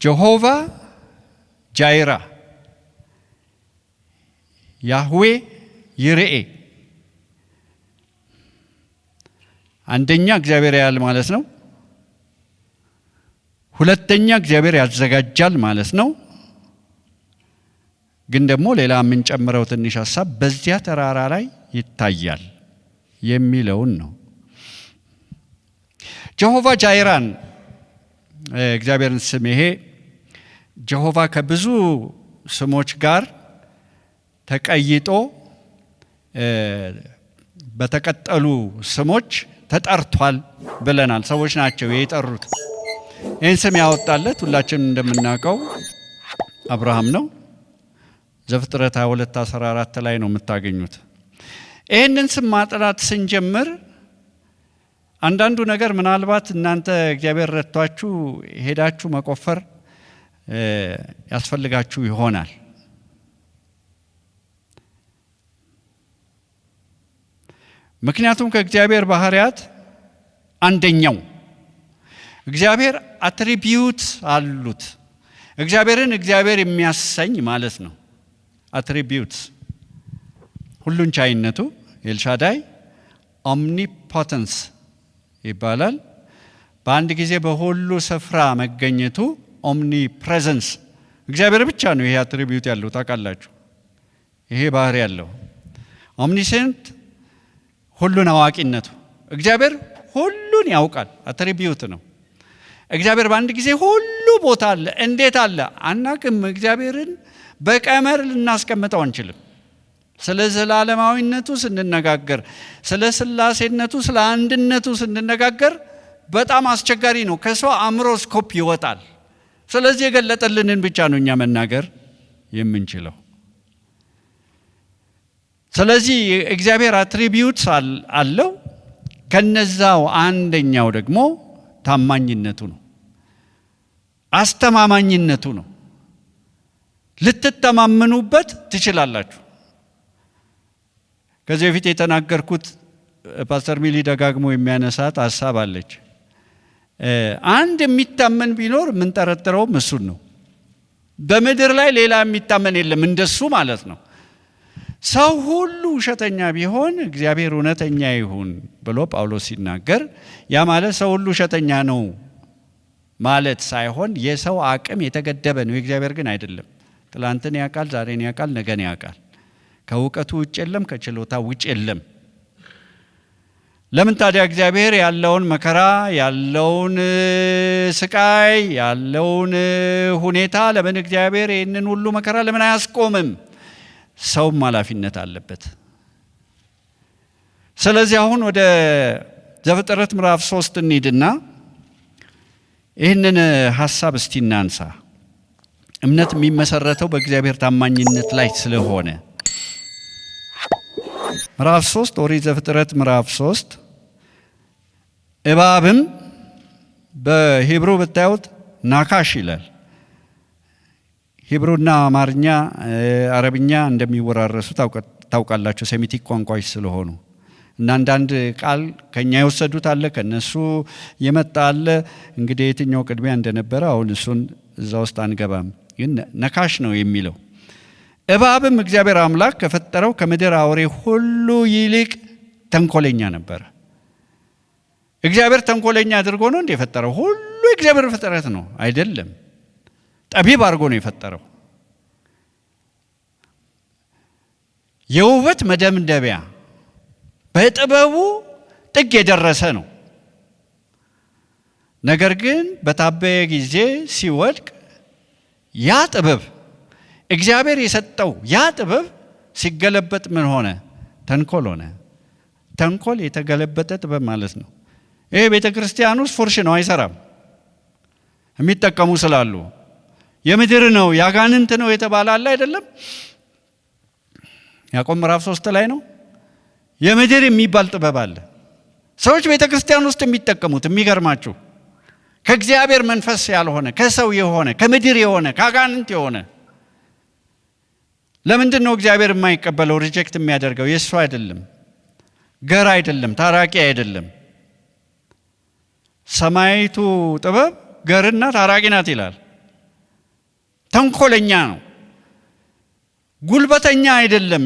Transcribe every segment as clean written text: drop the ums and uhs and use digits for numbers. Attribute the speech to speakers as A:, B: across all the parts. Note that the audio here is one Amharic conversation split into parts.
A: ጀሆቫ ጃይራ፣ ያህዌ ይርኤ። አንደኛ እግዚአብሔር ያያል ማለት ነው። ሁለተኛ እግዚአብሔር ያዘጋጃል ማለት ነው። ግን ደግሞ ሌላ የምንጨምረው ትንሽ ሐሳብ በዚያ ተራራ ላይ ይታያል የሚለውን ነው። ጀሆቫ ጃይራን እግዚአብሔርን ስም ይሄ ጀሆቫ ከብዙ ስሞች ጋር ተቀይጦ በተቀጠሉ ስሞች ተጠርቷል ብለናል። ሰዎች ናቸው የጠሩት። ይህን ስም ያወጣለት ሁላችንም እንደምናውቀው አብርሃም ነው። ዘፍጥረት 22:14 ላይ ነው የምታገኙት። ይህንን ስም ማጥራት ስንጀምር አንዳንዱ ነገር ምናልባት እናንተ እግዚአብሔር ረድቷችሁ ሄዳችሁ መቆፈር ያስፈልጋችሁ ይሆናል። ምክንያቱም ከእግዚአብሔር ባህሪያት አንደኛው እግዚአብሔር አትሪቢዩት አሉት። እግዚአብሔርን እግዚአብሔር የሚያሰኝ ማለት ነው። አትሪቢዩት ሁሉን ቻይነቱ ኤልሻዳይ ኦምኒፖተንስ ይባላል። በአንድ ጊዜ በሁሉ ስፍራ መገኘቱ ኦምኒ ፕሬዘንስ። እግዚአብሔር ብቻ ነው ይሄ አትሪቢዩት ያለው ታውቃላችሁ። ይሄ ባህሪ ያለው ኦምኒሴንት ሁሉን አዋቂነቱ። እግዚአብሔር ሁሉን ያውቃል፣ አትሪቢዩት ነው። እግዚአብሔር በአንድ ጊዜ ሁሉ ቦታ አለ። እንዴት አለ አናቅም። እግዚአብሔርን በቀመር ልናስቀምጠው አንችልም። ስለ ዘላለማዊነቱ ስንነጋገር፣ ስለ ስላሴነቱ፣ ስለ አንድነቱ ስንነጋገር በጣም አስቸጋሪ ነው። ከሰው አእምሮ ስኮፕ ይወጣል። ስለዚህ የገለጠልንን ብቻ ነው እኛ መናገር የምንችለው። ስለዚህ እግዚአብሔር አትሪቢዩትስ አለው። ከነዛው አንደኛው ደግሞ ታማኝነቱ ነው፣ አስተማማኝነቱ ነው። ልትተማመኑበት ትችላላችሁ። ከዚህ በፊት የተናገርኩት ፓስተር ሚሊ ደጋግሞ የሚያነሳት ሐሳብ አለች። አንድ የሚታመን ቢኖር የምንጠረጥረውም እሱን ነው። በምድር ላይ ሌላ የሚታመን የለም እንደሱ ማለት ነው። ሰው ሁሉ ውሸተኛ ቢሆን እግዚአብሔር እውነተኛ ይሁን ብሎ ጳውሎስ ሲናገር ያ ማለት ሰው ሁሉ ውሸተኛ ነው ማለት ሳይሆን የሰው አቅም የተገደበ ነው። የእግዚአብሔር ግን አይደለም። ትላንትን ያውቃል፣ ዛሬን ያውቃል፣ ነገን ያውቃል። ከእውቀቱ ውጭ የለም፣ ከችሎታ ውጭ የለም። ለምን ታዲያ እግዚአብሔር ያለውን መከራ፣ ያለውን ስቃይ፣ ያለውን ሁኔታ ለምን እግዚአብሔር ይህንን ሁሉ መከራ ለምን አያስቆምም? ሰውም ኃላፊነት አለበት። ስለዚህ አሁን ወደ ዘፍጥረት ምዕራፍ 3 እንሂድና ይህንን ሐሳብ እስቲ እናንሳ። እምነት የሚመሰረተው በእግዚአብሔር ታማኝነት ላይ ስለሆነ ምዕራፍ 3 ኦሪት ዘፍጥረት ምዕራፍ 3 እባብም በሂብሩ ብታዩት ናካሽ ይላል። ሂብሩና አማርኛ አረብኛ እንደሚወራረሱ ታውቃላችሁ፣ ሴሚቲክ ቋንቋዎች ስለሆኑ እና አንዳንድ ቃል ከኛ የወሰዱት አለ፣ ከነሱ የመጣ አለ። እንግዲህ የትኛው ቅድሚያ እንደነበረ አሁን እሱን እዛ ውስጥ አንገባም። ግን ነካሽ ነው የሚለው። እባብም እግዚአብሔር አምላክ ከፈጠረው ከምድር አውሬ ሁሉ ይልቅ ተንኮለኛ ነበረ። እግዚአብሔር ተንኮለኛ አድርጎ ነው እንደ የፈጠረው? ሁሉ እግዚአብሔር ፍጥረት ነው አይደለም። ጠቢብ አድርጎ ነው የፈጠረው። የውበት መደምደሚያ በጥበቡ ጥግ የደረሰ ነው። ነገር ግን በታበየ ጊዜ ሲወድቅ ያ ጥበብ እግዚአብሔር የሰጠው ያ ጥበብ ሲገለበጥ ምን ሆነ? ተንኮል ሆነ። ተንኮል የተገለበጠ ጥበብ ማለት ነው። ይሄ ቤተ ክርስቲያን ውስጥ ፉርሽ ነው፣ አይሰራም። የሚጠቀሙ ስላሉ የምድር ነው ያጋንንት ነው የተባለ አለ አይደለም? ያዕቆብ ምዕራፍ 3 ላይ ነው። የምድር የሚባል ጥበብ አለ። ሰዎች ቤተ ክርስቲያን ውስጥ የሚጠቀሙት የሚገርማችሁ ከእግዚአብሔር መንፈስ ያልሆነ፣ ከሰው የሆነ፣ ከምድር የሆነ፣ ከአጋንንት የሆነ። ለምንድን ነው እግዚአብሔር የማይቀበለው ሪጀክት የሚያደርገው? የእሱ አይደለም፣ ገር አይደለም፣ ታራቂ አይደለም። ሰማይቱ ጥበብ ገርና ታራቂ ናት ይላል። ተንኮለኛ ነው፣ ጉልበተኛ አይደለም።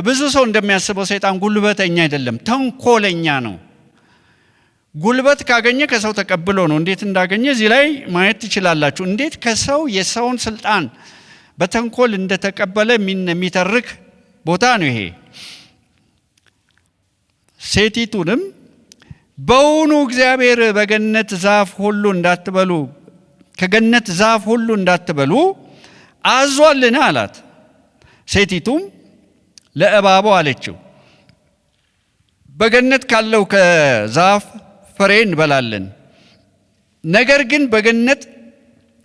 A: ብዙ ሰው እንደሚያስበው ሰይጣን ጉልበተኛ አይደለም፣ ተንኮለኛ ነው። ጉልበት ካገኘ ከሰው ተቀብሎ ነው። እንዴት እንዳገኘ እዚህ ላይ ማየት ትችላላችሁ። እንዴት ከሰው የሰውን ስልጣን በተንኮል እንደተቀበለ የሚተርክ ቦታ ነው ይሄ። ሴቲቱንም በውኑ እግዚአብሔር በገነት ዛፍ ሁሉ እንዳትበሉ ከገነት ዛፍ ሁሉ እንዳትበሉ አዟልን አላት። ሴቲቱም ለእባቡ አለችው፣ በገነት ካለው ከዛፍ ፍሬ እንበላለን፣ ነገር ግን በገነት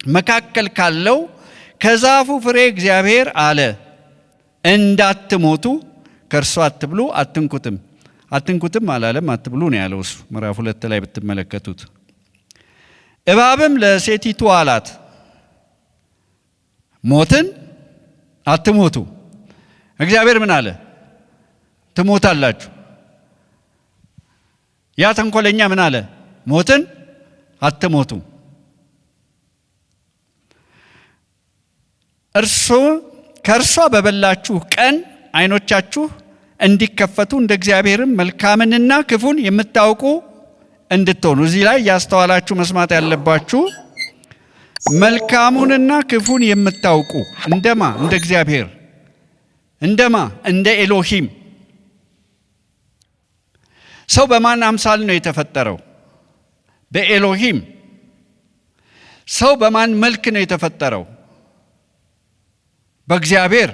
A: መካከል ካለው ከዛፉ ፍሬ እግዚአብሔር አለ እንዳትሞቱ ከእርሱ አትብሉ፣ አትንኩትም አላለም፣ አትብሉ ነው ያለው እሱ። ምዕራፍ 2 ላይ ብትመለከቱት። እባብም ለሴቲቱ አላት፣ ሞትን አትሞቱ። እግዚአብሔር ምን አለ? ትሞታላችሁ። ያ ተንኮለኛ ምን አለ? ሞትን አትሞቱ። ከእርሷ በበላችሁ ቀን ዓይኖቻችሁ እንዲከፈቱ እንደ እግዚአብሔርም መልካምንና ክፉን የምታውቁ እንድትሆኑ። እዚህ ላይ ያስተዋላችሁ መስማት ያለባችሁ መልካሙንና ክፉን የምታውቁ እንደማ እንደ እግዚአብሔር፣ እንደማ እንደ ኤሎሂም። ሰው በማን አምሳል ነው የተፈጠረው? በኤሎሂም። ሰው በማን መልክ ነው የተፈጠረው? በእግዚአብሔር።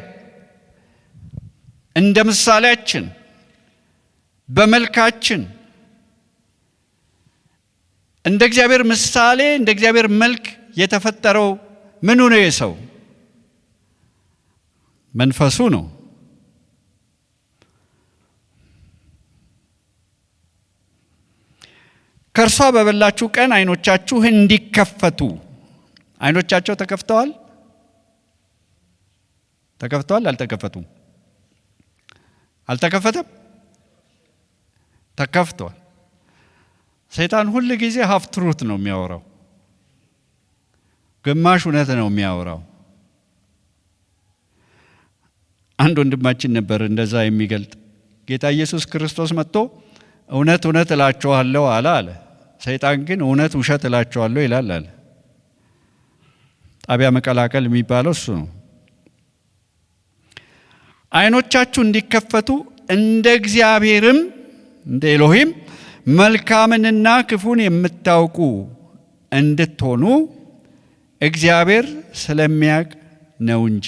A: እንደ ምሳሌያችን በመልካችን እንደ እግዚአብሔር ምሳሌ እንደ እግዚአብሔር መልክ የተፈጠረው ምኑ ነው? የሰው መንፈሱ ነው። ከእርሷ በበላችሁ ቀን ዓይኖቻችሁ እንዲከፈቱ። ዓይኖቻቸው ተከፍተዋል? አልተከፈቱም? አልተከፈተም? ተከፍተዋል። ሰይጣን ሁል ጊዜ ሀፍ ትሩት ነው የሚያወራው፣ ግማሽ እውነት ነው የሚያወራው። አንድ ወንድማችን ነበር እንደዛ የሚገልጥ። ጌታ ኢየሱስ ክርስቶስ መጥቶ እውነት እውነት እላችኋለሁ አለ። ሰይጣን ግን እውነት ውሸት እላችኋለሁ ይላል አለ። ጣቢያ መቀላቀል የሚባለው እሱ ነው። ዓይኖቻችሁ እንዲከፈቱ እንደ እግዚአብሔርም እንደ ኤሎሂም መልካምንና ክፉን የምታውቁ እንድትሆኑ እግዚአብሔር ስለሚያውቅ ነው እንጂ።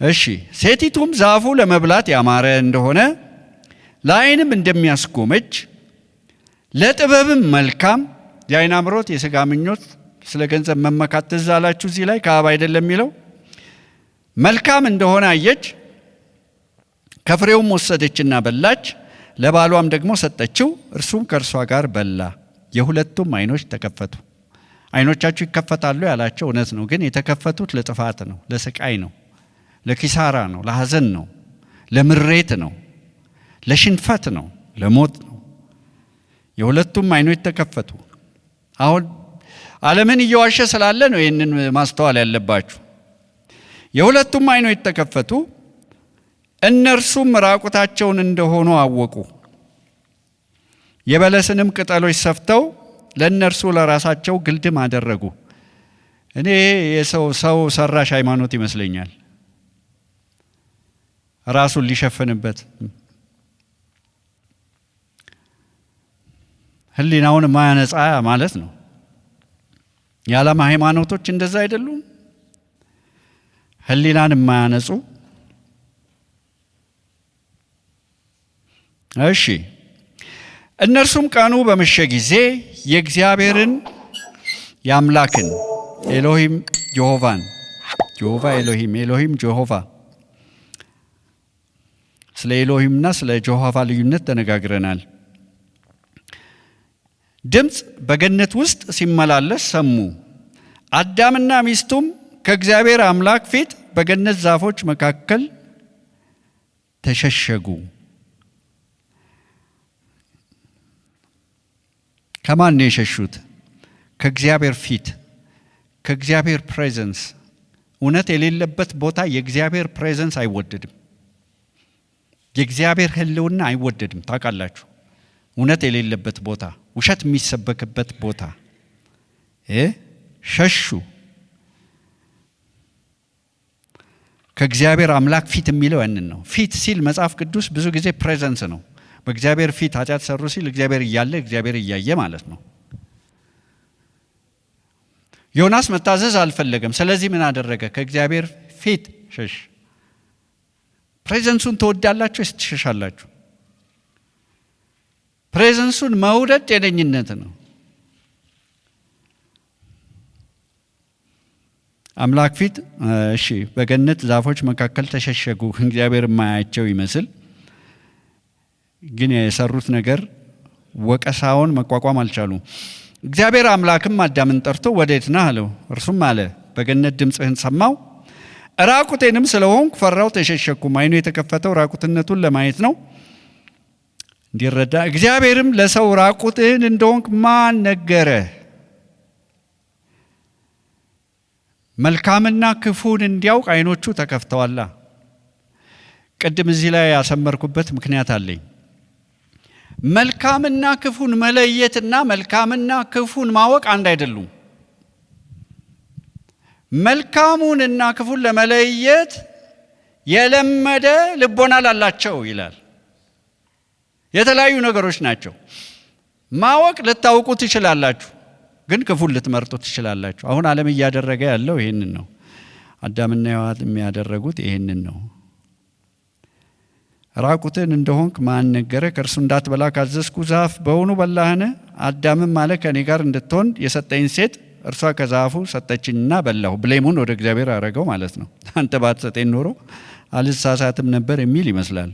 A: እሺ፣ ሴቲቱም ዛፉ ለመብላት ያማረ እንደሆነ ለዓይንም እንደሚያስጎመጅ ለጥበብም መልካም፣ የዓይን አምሮት፣ የሥጋ ምኞት፣ ስለ ገንዘብ መመካት ትዝ አላችሁ? እዚህ ላይ ከአብ አይደለም የሚለው መልካም እንደሆነ አየች፣ ከፍሬውም ወሰደችና በላች፣ ለባሏም ደግሞ ሰጠችው፣ እርሱም ከእርሷ ጋር በላ። የሁለቱም ዓይኖች ተከፈቱ። ዓይኖቻችሁ ይከፈታሉ ያላቸው እውነት ነው፣ ግን የተከፈቱት ለጥፋት ነው፣ ለስቃይ ነው፣ ለኪሳራ ነው፣ ለሐዘን ነው፣ ለምሬት ነው፣ ለሽንፈት ነው፣ ለሞት ነው። የሁለቱም ዓይኖች ተከፈቱ። አሁን ዓለምን እየዋሸ ስላለ ነው ይህንን ማስተዋል ያለባችሁ። የሁለቱም ዓይኖች ተከፈቱ፣ እነርሱም ራቁታቸውን እንደሆኑ አወቁ። የበለስንም ቅጠሎች ሰፍተው ለእነርሱ ለራሳቸው ግልድም አደረጉ። እኔ ሰው ሰራሽ ሃይማኖት ይመስለኛል፣ ራሱን ሊሸፍንበት ሕሊናውን ማያነጻ ማለት ነው። የዓለም ሃይማኖቶች እንደዛ አይደሉም? ሕሊናን የማያነጹ። እሺ፣ እነርሱም ቀኑ በመሸ ጊዜ የእግዚአብሔርን የአምላክን ኤሎሂም ጀሆቫን፣ ጀሆቫ ኤሎሂም፣ ኤሎሂም ጀሆቫ፣ ስለ ኤሎሂምና ስለ ጀሆቫ ልዩነት ተነጋግረናል። ድምፅ በገነት ውስጥ ሲመላለስ ሰሙ። አዳምና ሚስቱም ከእግዚአብሔር አምላክ ፊት በገነት ዛፎች መካከል ተሸሸጉ። ከማን ነው የሸሹት? ከእግዚአብሔር ፊት፣ ከእግዚአብሔር ፕሬዘንስ እውነት የሌለበት ቦታ የእግዚአብሔር ፕሬዘንስ አይወደድም። የእግዚአብሔር ሕልውና አይወደድም። ታውቃላችሁ፣ እውነት የሌለበት ቦታ፣ ውሸት የሚሰበክበት ቦታ ሸሹ። ከእግዚአብሔር አምላክ ፊት የሚለው ያንን ነው። ፊት ሲል መጽሐፍ ቅዱስ ብዙ ጊዜ ፕሬዘንስ ነው። በእግዚአብሔር ፊት ኃጢአት ሰሩ ሲል እግዚአብሔር እያለ እግዚአብሔር እያየ ማለት ነው። ዮናስ መታዘዝ አልፈለገም። ስለዚህ ምን አደረገ? ከእግዚአብሔር ፊት ሸሽ። ፕሬዘንሱን ትወዳላችሁ ወይስ ትሸሻላችሁ? ፕሬዘንሱን መውደድ ጤነኝነት ነው። አምላክ ፊት እሺ፣ በገነት ዛፎች መካከል ተሸሸጉ። እግዚአብሔር የማያቸው ይመስል ግን የሰሩት ነገር ወቀሳውን መቋቋም አልቻሉም። እግዚአብሔር አምላክም አዳምን ጠርቶ ወዴት ነህ አለው። እርሱም አለ በገነት ድምፅህን ሰማሁ፣ ራቁቴንም ስለሆንኩ ፈራሁ፣ ተሸሸኩም። ዓይኑ የተከፈተው ራቁትነቱን ለማየት ነው እንዲረዳ። እግዚአብሔርም ለሰው ራቁትህን እንደሆንክ ማን ነገረህ? መልካምና ክፉን እንዲያውቅ ዓይኖቹ ተከፍተዋላ። ቅድም እዚህ ላይ ያሰመርኩበት ምክንያት አለኝ። መልካምና ክፉን መለየትና መልካምና ክፉን ማወቅ አንድ አይደሉም። መልካሙንና ክፉን ለመለየት የለመደ ልቦና ላላቸው ይላል። የተለያዩ ነገሮች ናቸው። ማወቅ ልታውቁ ትችላላችሁ፣ ግን ክፉን ልትመርጡ ትችላላችሁ። አሁን ዓለም እያደረገ ያለው ይሄንን ነው። አዳምና ሔዋን የሚያደረጉት ይሄንን ነው። ራቁትን እንደሆንክ ማን ነገረ? ከእርሱ እንዳትበላ ካዘዝኩ ዛፍ በውኑ በላህን? አዳምም አለ ከኔ ጋር እንድትሆን የሰጠኝ ሴት እርሷ ከዛፉ ሰጠችኝና በላሁ። ብሌሙን ወደ እግዚአብሔር አረገው ማለት ነው። አንተ ባትሰጠኝ ኖሮ አልሳሳትም ነበር የሚል ይመስላል።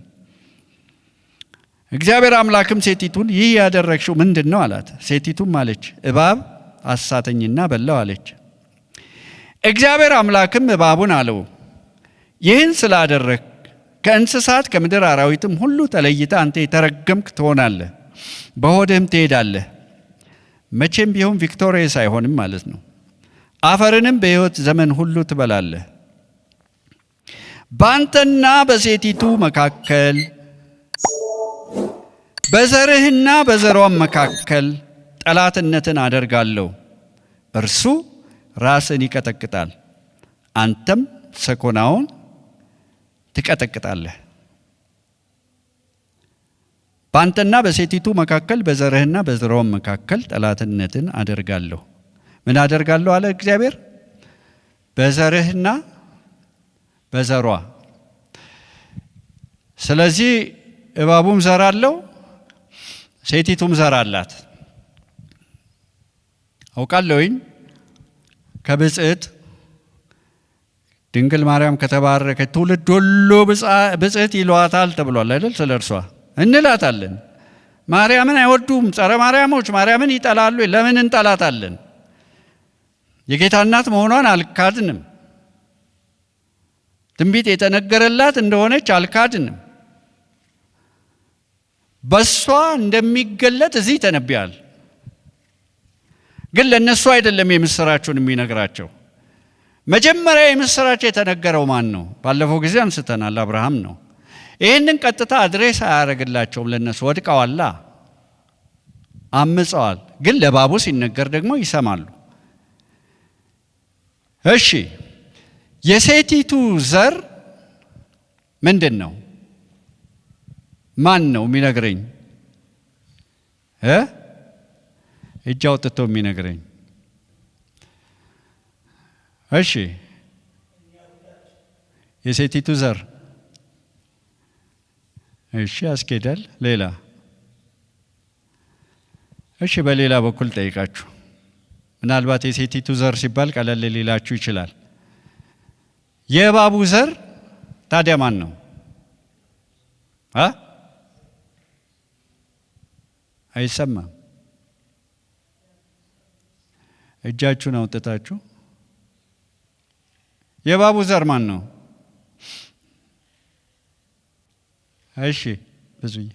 A: እግዚአብሔር አምላክም ሴቲቱን ይህ ያደረግሽው ምንድን ነው አላት። ሴቲቱም አለች እባብ አሳተኝና በላው አለች። እግዚአብሔር አምላክም እባቡን አለው ይህን ስላደረግ ከእንስሳት ከምድር አራዊትም ሁሉ ተለይተ አንተ የተረገምክ ትሆናለህ፣ በሆድህም ትሄዳለህ፣ መቼም ቢሆን ቪክቶሪየስ አይሆንም ማለት ነው። አፈርንም በሕይወት ዘመን ሁሉ ትበላለህ። በአንተና በሴቲቱ መካከል በዘርህና በዘሯም መካከል ጠላትነትን አደርጋለሁ። እርሱ ራስን ይቀጠቅጣል፣ አንተም ሰኮናውን ትቀጠቅጣለህ። በአንተና በሴቲቱ መካከል በዘርህና በዘሯም መካከል ጠላትነትን አደርጋለሁ። ምን አደርጋለሁ አለ እግዚአብሔር? በዘርህና በዘሯ። ስለዚህ እባቡም ዘር አለው፣ ሴቲቱም ዘር አላት። አውቃለሁኝ ከብጽዕት ድንግል ማርያም ከተባረከ ትውልድ ሁሉ ብጽዕት ይሏታል ተብሏል አይደል? ስለ እርሷ እንላታለን። ማርያምን አይወዱም ጸረ ማርያሞች፣ ማርያምን ይጠላሉ። ለምን እንጠላታለን? የጌታ እናት መሆኗን አልካድንም። ትንቢት የተነገረላት እንደሆነች አልካድንም። በሷ እንደሚገለጥ እዚህ ተነብያል። ግን ለነሱ አይደለም የምስራቹን የሚነግራቸው። መጀመሪያ የምስራች የተነገረው ማን ነው? ባለፈው ጊዜ አንስተናል፣ አብርሃም ነው። ይህንን ቀጥታ አድሬስ አያደርግላቸውም። ለነሱ ወድቀዋላ፣ አምፀዋል። ግን ለእባቡ ሲነገር ደግሞ ይሰማሉ። እሺ፣ የሴቲቱ ዘር ምንድን ነው? ማን ነው የሚነግረኝ? እጅ አውጥቶ የሚነግረኝ? እሺ፣ የሴቲቱ ዘር እሺ፣ ያስኬዳል። ሌላ? እሺ፣ በሌላ በኩል ጠይቃችሁ ምናልባት የሴቲቱ ዘር ሲባል ቀለል ሊላችሁ ይችላል። የእባቡ ዘር ታዲያ ማን ነው? አይሰማም። እጃችሁን አውጥታችሁ የእባቡ ዘር ማን ነው? እሺ፣ ብዙዬ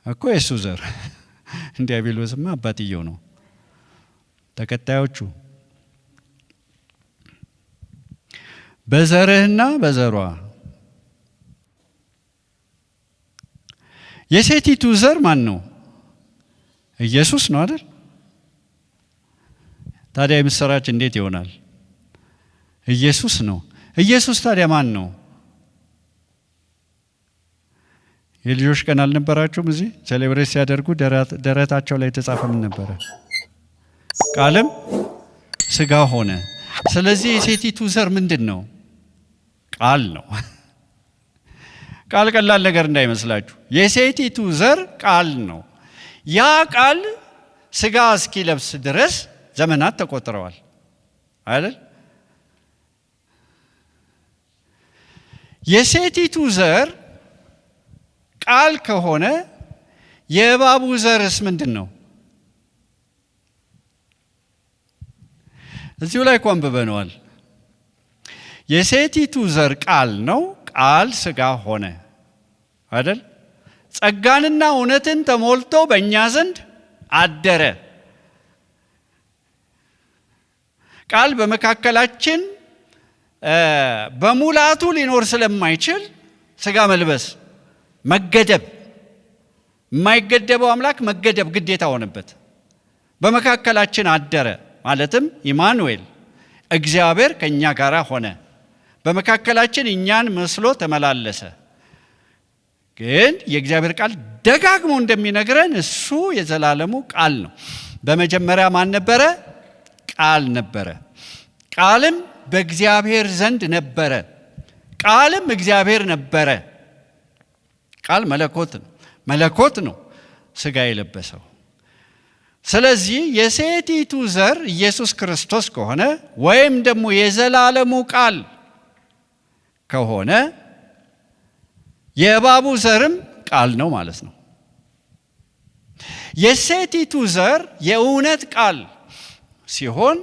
A: እኮ የእሱ ዘር ዲያብሎስማ አባትየው ነው። ተከታዮቹ በዘርህና በዘሯ የሴቲቱ ዘር ማን ነው? ኢየሱስ ነው አይደል? ታዲያ የምስራች እንዴት ይሆናል? ኢየሱስ ነው። ኢየሱስ ታዲያ ማን ነው? የልጆች ቀን አልነበራችሁም? እዚህ ሴሌብሬት ሲያደርጉ ደረታቸው ላይ የተጻፈ ምን ነበረ? ቃልም ስጋ ሆነ። ስለዚህ የሴቲቱ ዘር ምንድን ነው? ቃል ነው። ቃል ቀላል ነገር እንዳይመስላችሁ። የሴቲቱ ዘር ቃል ነው። ያ ቃል ስጋ እስኪለብስ ድረስ ዘመናት ተቆጥረዋል አይደል? የሴቲቱ ዘር ቃል ከሆነ የእባቡ ዘርስ ምንድን ነው? እዚሁ ላይ እኮ አንብበነዋል። የሴቲቱ ዘር ቃል ነው፣ ቃል ስጋ ሆነ አይደል? ጸጋንና እውነትን ተሞልቶ በእኛ ዘንድ አደረ። ቃል በመካከላችን በሙላቱ ሊኖር ስለማይችል ስጋ መልበስ መገደብ፣ የማይገደበው አምላክ መገደብ ግዴታ ሆነበት። በመካከላችን አደረ ማለትም ኢማኑኤል እግዚአብሔር ከእኛ ጋር ሆነ፣ በመካከላችን እኛን መስሎ ተመላለሰ። ግን የእግዚአብሔር ቃል ደጋግሞ እንደሚነግረን እሱ የዘላለሙ ቃል ነው። በመጀመሪያ ማን ነበረ? ቃል ነበረ። ቃልም በእግዚአብሔር ዘንድ ነበረ፣ ቃልም እግዚአብሔር ነበረ። ቃል መለኮት ነው ስጋ የለበሰው። ስለዚህ የሴቲቱ ዘር ኢየሱስ ክርስቶስ ከሆነ ወይም ደግሞ የዘላለሙ ቃል ከሆነ የእባቡ ዘርም ቃል ነው ማለት ነው። የሴቲቱ ዘር የእውነት ቃል ሲሆን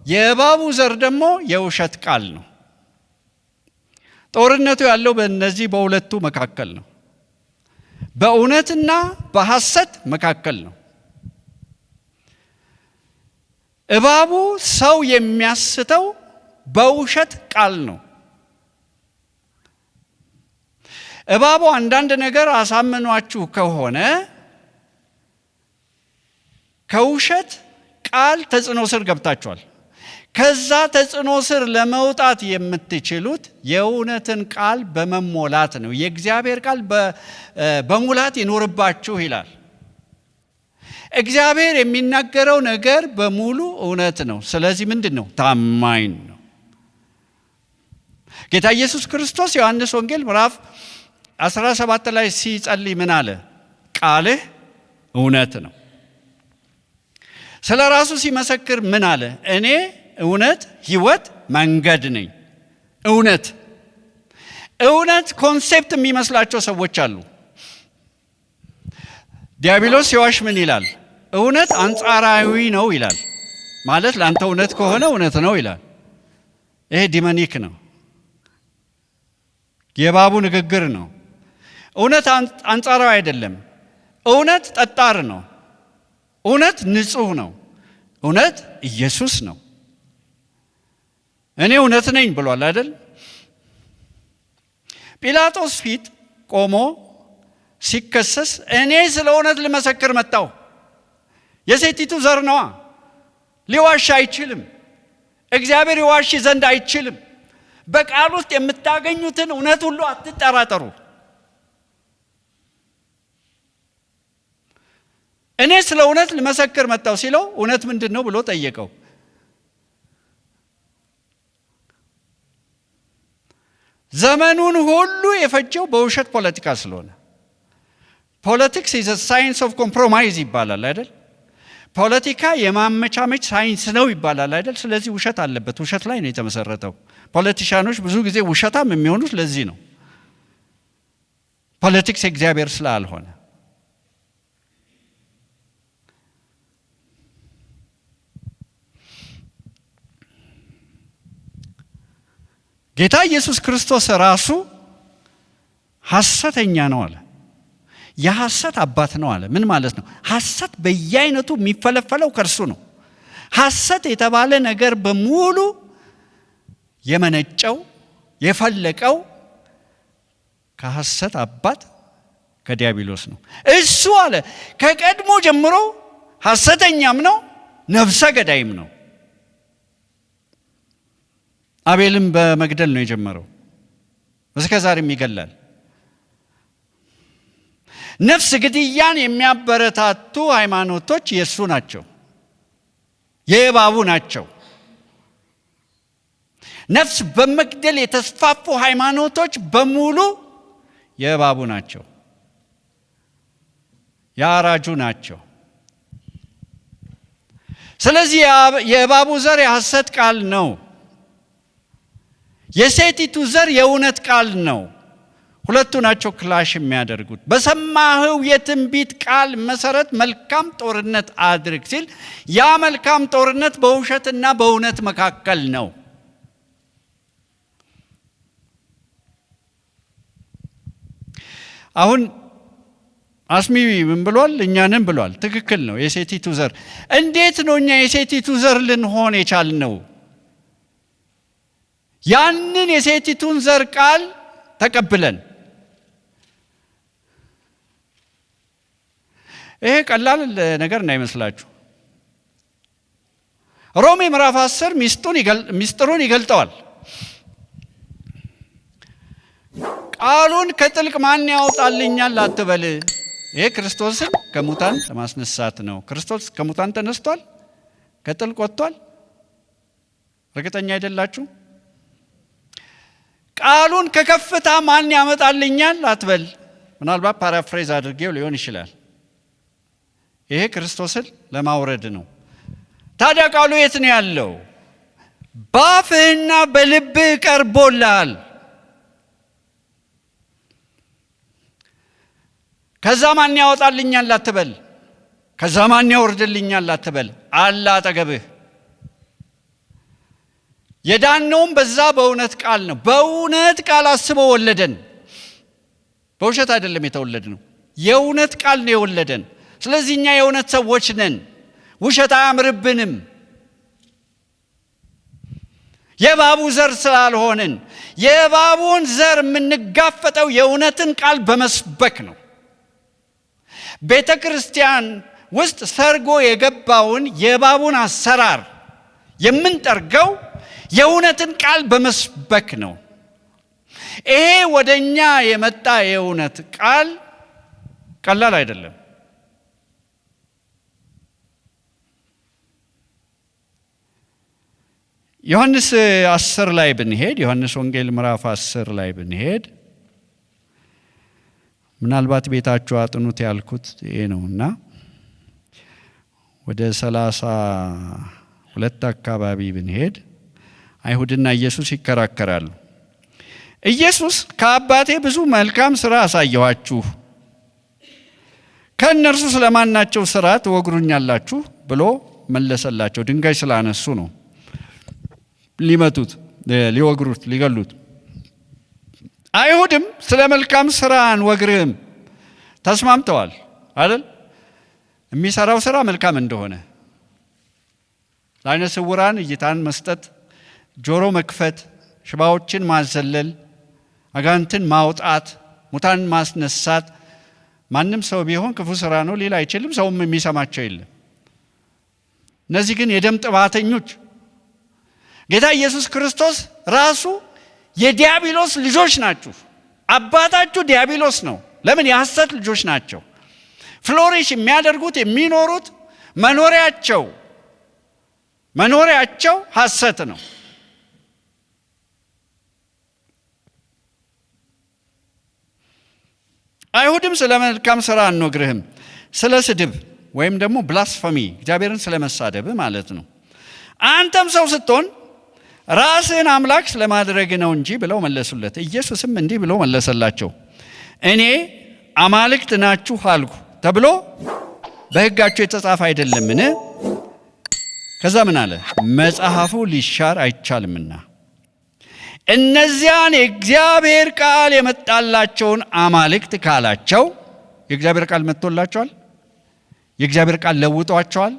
A: የእባቡ ዘር ደግሞ የውሸት ቃል ነው። ጦርነቱ ያለው በእነዚህ በሁለቱ መካከል ነው፣ በእውነትና በሐሰት መካከል ነው። እባቡ ሰው የሚያስተው በውሸት ቃል ነው። እባቡ አንዳንድ ነገር አሳምኗችሁ ከሆነ ከውሸት ቃል ተጽዕኖ ስር ገብታችኋል። ከዛ ተጽዕኖ ስር ለመውጣት የምትችሉት የእውነትን ቃል በመሞላት ነው። የእግዚአብሔር ቃል በሙላት ይኖርባችሁ ይላል። እግዚአብሔር የሚናገረው ነገር በሙሉ እውነት ነው። ስለዚህ ምንድን ነው? ታማኝ ነው። ጌታ ኢየሱስ ክርስቶስ ዮሐንስ ወንጌል ምዕራፍ 17 ላይ ሲጸልይ ምን አለ? ቃልህ እውነት ነው። ስለ ራሱ ሲመሰክር ምን አለ? እኔ እውነት፣ ሕይወት፣ መንገድ ነኝ። እውነት ኮንሴፕት የሚመስላቸው ሰዎች አሉ። ዲያብሎስ ሲዋሽ ምን ይላል? እውነት አንጻራዊ ነው ይላል። ማለት ለአንተ እውነት ከሆነ እውነት ነው ይላል። ይሄ ዲመኒክ ነው፣ የእባቡ ንግግር ነው። እውነት አንጻራዊ አይደለም። እውነት ጠጣር ነው። እውነት ንጹህ ነው። እውነት ኢየሱስ ነው። እኔ እውነት ነኝ ብሏል አይደል? ጲላጦስ ፊት ቆሞ ሲከሰስ እኔ ስለ እውነት ልመሰክር መጣሁ። የሴቲቱ ዘር ነዋ። ሊዋሽ አይችልም። እግዚአብሔር ይዋሽ ዘንድ አይችልም። በቃል ውስጥ የምታገኙትን እውነት ሁሉ አትጠራጠሩ። እኔ ስለ እውነት ልመሰክር መጣሁ ሲለው እውነት ምንድን ነው ብሎ ጠየቀው። ዘመኑን ሁሉ የፈጀው በውሸት ፖለቲካ ስለሆነ ፖለቲክስ ኢዝ ሳይንስ ኦፍ ኮምፕሮማይዝ ይባላል አይደል? ፖለቲካ የማመቻመች ሳይንስ ነው ይባላል አይደል? ስለዚህ ውሸት አለበት። ውሸት ላይ ነው የተመሰረተው። ፖለቲሻኖች ብዙ ጊዜ ውሸታም የሚሆኑት ለዚህ ነው። ፖለቲክስ እግዚአብሔር ስላልሆነ። ጌታ ኢየሱስ ክርስቶስ ራሱ ሐሰተኛ ነው አለ። የሐሰት አባት ነው አለ። ምን ማለት ነው? ሐሰት በየአይነቱ የሚፈለፈለው ከእርሱ ነው። ሐሰት የተባለ ነገር በሙሉ የመነጨው የፈለቀው ከሐሰት አባት ከዲያብሎስ ነው። እሱ አለ ከቀድሞ ጀምሮ ሐሰተኛም ነው፣ ነፍሰ ገዳይም ነው። አቤልም በመግደል ነው የጀመረው፣ እስከ ዛሬም ይገላል። ነፍስ ግድያን የሚያበረታቱ ሃይማኖቶች የሱ ናቸው፣ የእባቡ ናቸው። ነፍስ በመግደል የተስፋፉ ሃይማኖቶች በሙሉ የእባቡ ናቸው፣ የአራጁ ናቸው። ስለዚህ የእባቡ ዘር የሐሰት ቃል ነው፣ የሴቲቱ ዘር የእውነት ቃል ነው። ሁለቱ ናቸው ክላሽ የሚያደርጉት። በሰማኸው የትንቢት ቃል መሰረት መልካም ጦርነት አድርግ ሲል ያ መልካም ጦርነት በውሸትና በእውነት መካከል ነው። አሁን አስሚ ምን ብሏል? እኛንም ብሏል። ትክክል ነው። የሴቲቱ ዘር እንዴት ነው እኛ የሴቲቱ ዘር ልንሆን የቻልነው? ያንን የሴቲቱን ዘር ቃል ተቀብለን። ይሄ ቀላል ነገር እንዳይመስላችሁ። ሮሜ ምዕራፍ 10 ሚስጥሩን ይገልጠዋል። ቃሉን ከጥልቅ ማን ያወጣልኛል አትበል። ይሄ ክርስቶስን ከሙታን ለማስነሳት ነው። ክርስቶስ ከሙታን ተነስቷል? ከጥልቅ ወጥቷል? እርግጠኛ አይደላችሁ? ቃሉን ከከፍታ ማን ያመጣልኛል አትበል። ምናልባት ፓራፍሬዝ አድርጌው ሊሆን ይችላል። ይሄ ክርስቶስን ለማውረድ ነው። ታዲያ ቃሉ የት ነው ያለው? ባፍህና በልብህ ቀርቦልሃል። ከዛ ማን ያወጣልኛል አትበል። ከዛ ማን ያወርድልኛል አትበል። አለ አጠገብህ። የዳነውም በዛ በእውነት ቃል ነው። በእውነት ቃል አስቦ ወለደን። በውሸት አይደለም የተወለድነው፣ የእውነት ቃል ነው የወለደን። ስለዚህ እኛ የእውነት ሰዎች ነን። ውሸት አያምርብንም። የእባቡ ዘር ስላልሆንን የእባቡን ዘር የምንጋፈጠው የእውነትን ቃል በመስበክ ነው። ቤተ ክርስቲያን ውስጥ ሰርጎ የገባውን የእባቡን አሰራር የምንጠርገው የእውነትን ቃል በመስበክ ነው። ይሄ ወደኛ የመጣ የእውነት ቃል ቀላል አይደለም። ዮሐንስ 10 ላይ ብንሄድ፣ ዮሐንስ ወንጌል ምዕራፍ 10 ላይ ብንሄድ፣ ምናልባት ቤታችሁ አጥኑት ያልኩት ይሄ ነውና ወደ 32 አካባቢ ብንሄድ አይሁድና ኢየሱስ ይከራከራሉ። ኢየሱስ ከአባቴ ብዙ መልካም ሥራ አሳየኋችሁ፣ ከእነርሱ ስለማናቸው ሥራ ትወግሩኛላችሁ ብሎ መለሰላቸው። ድንጋይ ስላነሱ ነው ሊመቱት፣ ሊወግሩት፣ ሊገሉት። አይሁድም ስለ መልካም ሥራ አንወግርህም ተስማምተዋል አይደል? የሚሰራው ሥራ መልካም እንደሆነ ለዓይነ ስውራን እይታን መስጠት፣ ጆሮ መክፈት፣ ሽባዎችን ማዘለል፣ አጋንንትን ማውጣት፣ ሙታን ማስነሳት ማንም ሰው ቢሆን ክፉ ሥራ ነው ሊል አይችልም። ሰውም የሚሰማቸው የለም። እነዚህ ግን የደም ጥባተኞች ጌታ ኢየሱስ ክርስቶስ ራሱ የዲያብሎስ ልጆች ናችሁ፣ አባታችሁ ዲያብሎስ ነው። ለምን? የሐሰት ልጆች ናቸው። ፍሎሪሽ የሚያደርጉት የሚኖሩት መኖሪያቸው ሐሰት ነው። አይሁድም ስለ መልካም ሥራ አንወግርህም፣ ስለ ስድብ ወይም ደግሞ ብላስፈሚ እግዚአብሔርን ስለ መሳደብ ማለት ነው። አንተም ሰው ስትሆን ራስህን አምላክ ስለማድረግ ነው እንጂ ብለው መለሱለት። ኢየሱስም እንዲህ ብሎ መለሰላቸው፣ እኔ አማልክት ናችሁ አልኩ ተብሎ በሕጋችሁ የተጻፈ አይደለምን? ከዛ ምን አለ? መጽሐፉ ሊሻር አይቻልምና። እነዚያን የእግዚአብሔር ቃል የመጣላቸውን አማልክት ካላቸው፣ የእግዚአብሔር ቃል መጥቶላቸዋል? የእግዚአብሔር ቃል ለውጧቸዋል?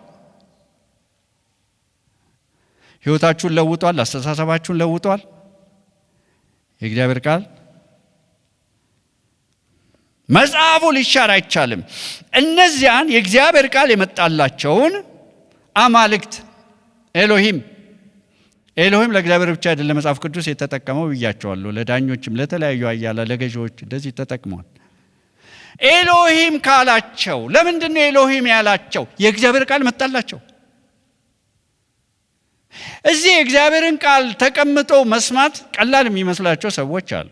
A: ሕይወታችሁን ለውጧል፣ አስተሳሰባችሁን ለውጧል የእግዚአብሔር ቃል። መጽሐፉ ሊሻር አይቻልም። እነዚያን የእግዚአብሔር ቃል የመጣላቸውን አማልክት ኤሎሂም ለእግዚአብሔር ብቻ አይደለም መጽሐፍ ቅዱስ የተጠቀመው ብያቸዋለሁ። ለዳኞችም፣ ለተለያዩ አያላ ለገዢዎች እንደዚህ ተጠቅመዋል። ኤሎሂም ካላቸው ለምንድን ነው ኤሎሂም ያላቸው? የእግዚአብሔር ቃል መጣላቸው። እዚህ የእግዚአብሔርን ቃል ተቀምጠው መስማት ቀላል የሚመስላቸው ሰዎች አሉ።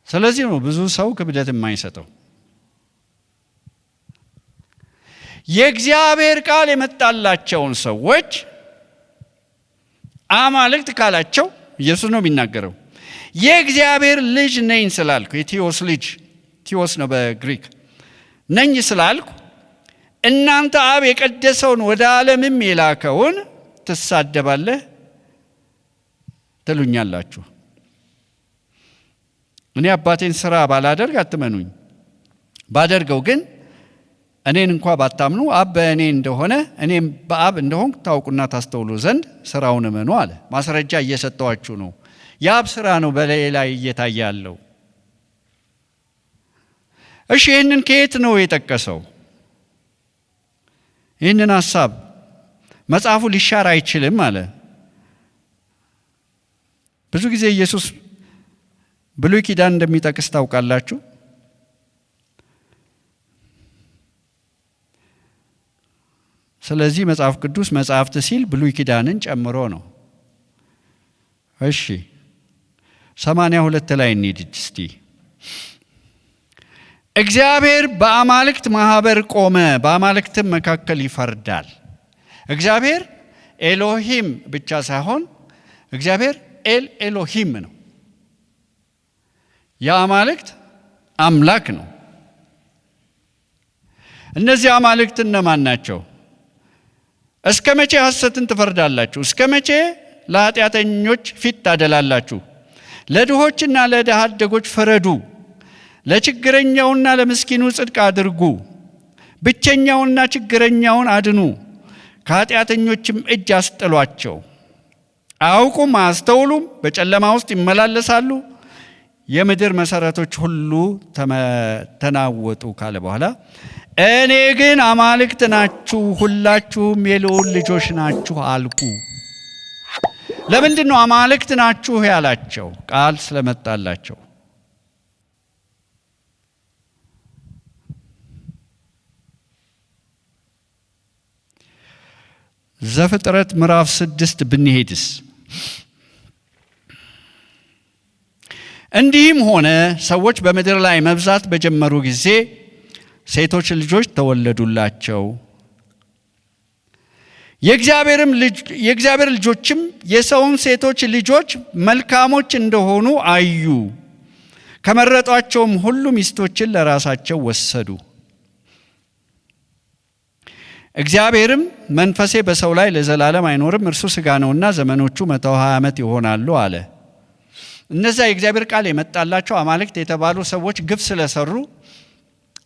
A: ስለዚህ ነው ብዙ ሰው ክብደት የማይሰጠው። የእግዚአብሔር ቃል የመጣላቸውን ሰዎች አማልክት ካላቸው ኢየሱስ ነው የሚናገረው። የእግዚአብሔር ልጅ ነኝ ስላልኩ፣ የቲዮስ ልጅ ቲዮስ ነው በግሪክ፣ ነኝ ስላልኩ እናንተ አብ የቀደሰውን ወደ ዓለምም የላከውን ትሳደባለህ ትሉኛላችሁ። እኔ አባቴን ሥራ ባላደርግ አትመኑኝ፣ ባደርገው ግን እኔን እንኳ ባታምኑ አብ በእኔ እንደሆነ እኔም በአብ እንደሆንኩ ታውቁና ታስተውሉ ዘንድ ሥራውን እመኑ አለ። ማስረጃ እየሰጠዋችሁ ነው። የአብ ሥራ ነው በላይ ላይ እየታየ ያለው። እሺ ይህንን ከየት ነው የጠቀሰው? ይህንን ሐሳብ መጽሐፉ ሊሻር አይችልም አለ። ብዙ ጊዜ ኢየሱስ ብሉይ ኪዳን እንደሚጠቅስ ታውቃላችሁ። ስለዚህ መጽሐፍ ቅዱስ መጽሐፍት ሲል ብሉይ ኪዳንን ጨምሮ ነው። እሺ 82 ላይ እንሂድ እስቲ። እግዚአብሔር በአማልክት ማህበር ቆመ፣ በአማልክትም መካከል ይፈርዳል። እግዚአብሔር ኤሎሂም ብቻ ሳይሆን እግዚአብሔር ኤሎሂም ነው። የአማልክት አምላክ ነው። እነዚህ አማልክት እነማን ናቸው? እስከ መቼ ሐሰትን ትፈርዳላችሁ? እስከ መቼ ለኃጢአተኞች ፊት ታደላላችሁ? ለድሆችና ለድሃ አደጎች ፍረዱ። ለችግረኛውና ለምስኪኑ ጽድቅ አድርጉ። ብቸኛውንና ችግረኛውን አድኑ። ከኃጢአተኞችም እጅ አስጥሏቸው። አያውቁም፣ አያስተውሉም፣ በጨለማ ውስጥ ይመላለሳሉ። የምድር መሰረቶች ሁሉ ተናወጡ ካለ በኋላ እኔ ግን አማልክት ናችሁ፣ ሁላችሁም የልዑል ልጆች ናችሁ አልኩ። ለምንድን ነው አማልክት ናችሁ ያላቸው? ቃል ስለመጣላቸው። ዘፍጥረት ምዕራፍ 6 ብንሄድስ እንዲህም ሆነ ሰዎች በምድር ላይ መብዛት በጀመሩ ጊዜ ሴቶች ልጆች ተወለዱላቸው። የእግዚአብሔር ልጆችም የሰውን ሴቶች ልጆች መልካሞች እንደሆኑ አዩ። ከመረጧቸውም ሁሉ ሚስቶችን ለራሳቸው ወሰዱ። እግዚአብሔርም መንፈሴ በሰው ላይ ለዘላለም አይኖርም፣ እርሱ ሥጋ ነውና ዘመኖቹ 120 ዓመት ይሆናሉ አለ። እነዚያ የእግዚአብሔር ቃል የመጣላቸው አማልክት የተባሉ ሰዎች ግፍ ስለሰሩ፣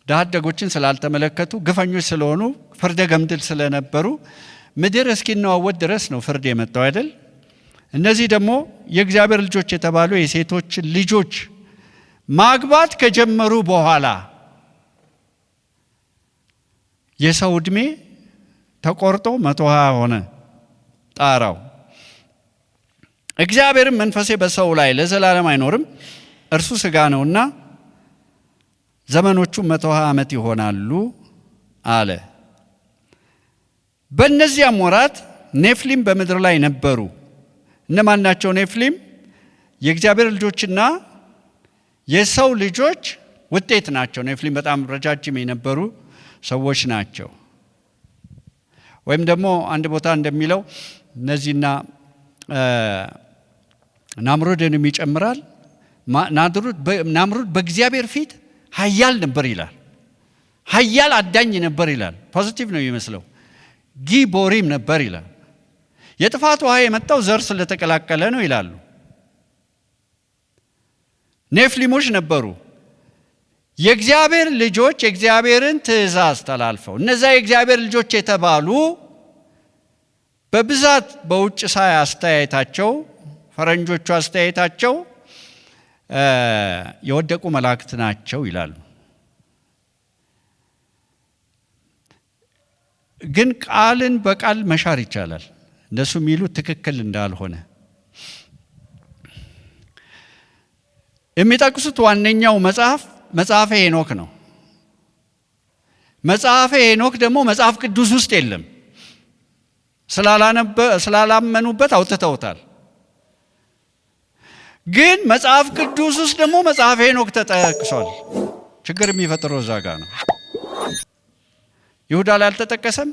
A: ድሃ አደጎችን ስላልተመለከቱ፣ ግፈኞች ስለሆኑ፣ ፍርደ ገምድል ስለነበሩ ምድር እስኪነዋወጥ ድረስ ነው ፍርድ የመጣው አይደል? እነዚህ ደግሞ የእግዚአብሔር ልጆች የተባሉ የሴቶች ልጆች ማግባት ከጀመሩ በኋላ የሰው ዕድሜ ተቆርጦ 120 ሆነ ጣራው። እግዚአብሔርም መንፈሴ በሰው ላይ ለዘላለም አይኖርም፣ እርሱ ሥጋ ነውና ዘመኖቹ 120 ዓመት ይሆናሉ አለ። በእነዚያም ወራት ኔፍሊም በምድር ላይ ነበሩ። እነማን ናቸው ኔፍሊም? የእግዚአብሔር ልጆችና የሰው ልጆች ውጤት ናቸው። ኔፍሊም በጣም ረጃጅም የነበሩ ሰዎች ናቸው። ወይም ደግሞ አንድ ቦታ እንደሚለው እነዚህና ናምሩድንም ይጨምራል። ናምሩድ በእግዚአብሔር ፊት ኃያል ነበር ይላል። ኃያል አዳኝ ነበር ይላል። ፖዚቲቭ ነው የሚመስለው። ጊቦሪም ነበር ይላል። የጥፋት ውሃ የመጣው ዘር ስለተቀላቀለ ነው ይላሉ። ኔፍሊሞች ነበሩ። የእግዚአብሔር ልጆች የእግዚአብሔርን ትእዛዝ ተላልፈው፣ እነዛ የእግዚአብሔር ልጆች የተባሉ በብዛት በውጭ ሳይ አስተያየታቸው ፈረንጆቹ አስተያየታቸው የወደቁ መላእክት ናቸው ይላሉ። ግን ቃልን በቃል መሻር ይቻላል። እነሱ የሚሉት ትክክል እንዳልሆነ የሚጠቅሱት ዋነኛው መጽሐፈ ሄኖክ ነው። መጽሐፈ ሄኖክ ደግሞ መጽሐፍ ቅዱስ ውስጥ የለም። ስላላመኑበት አውጥተውታል። ግን መጽሐፍ ቅዱስ ውስጥ ደግሞ መጽሐፈ ሄኖክ ተጠቅሷል። ችግር የሚፈጥረው እዛ ጋር ነው። ይሁዳ ላይ አልተጠቀሰም።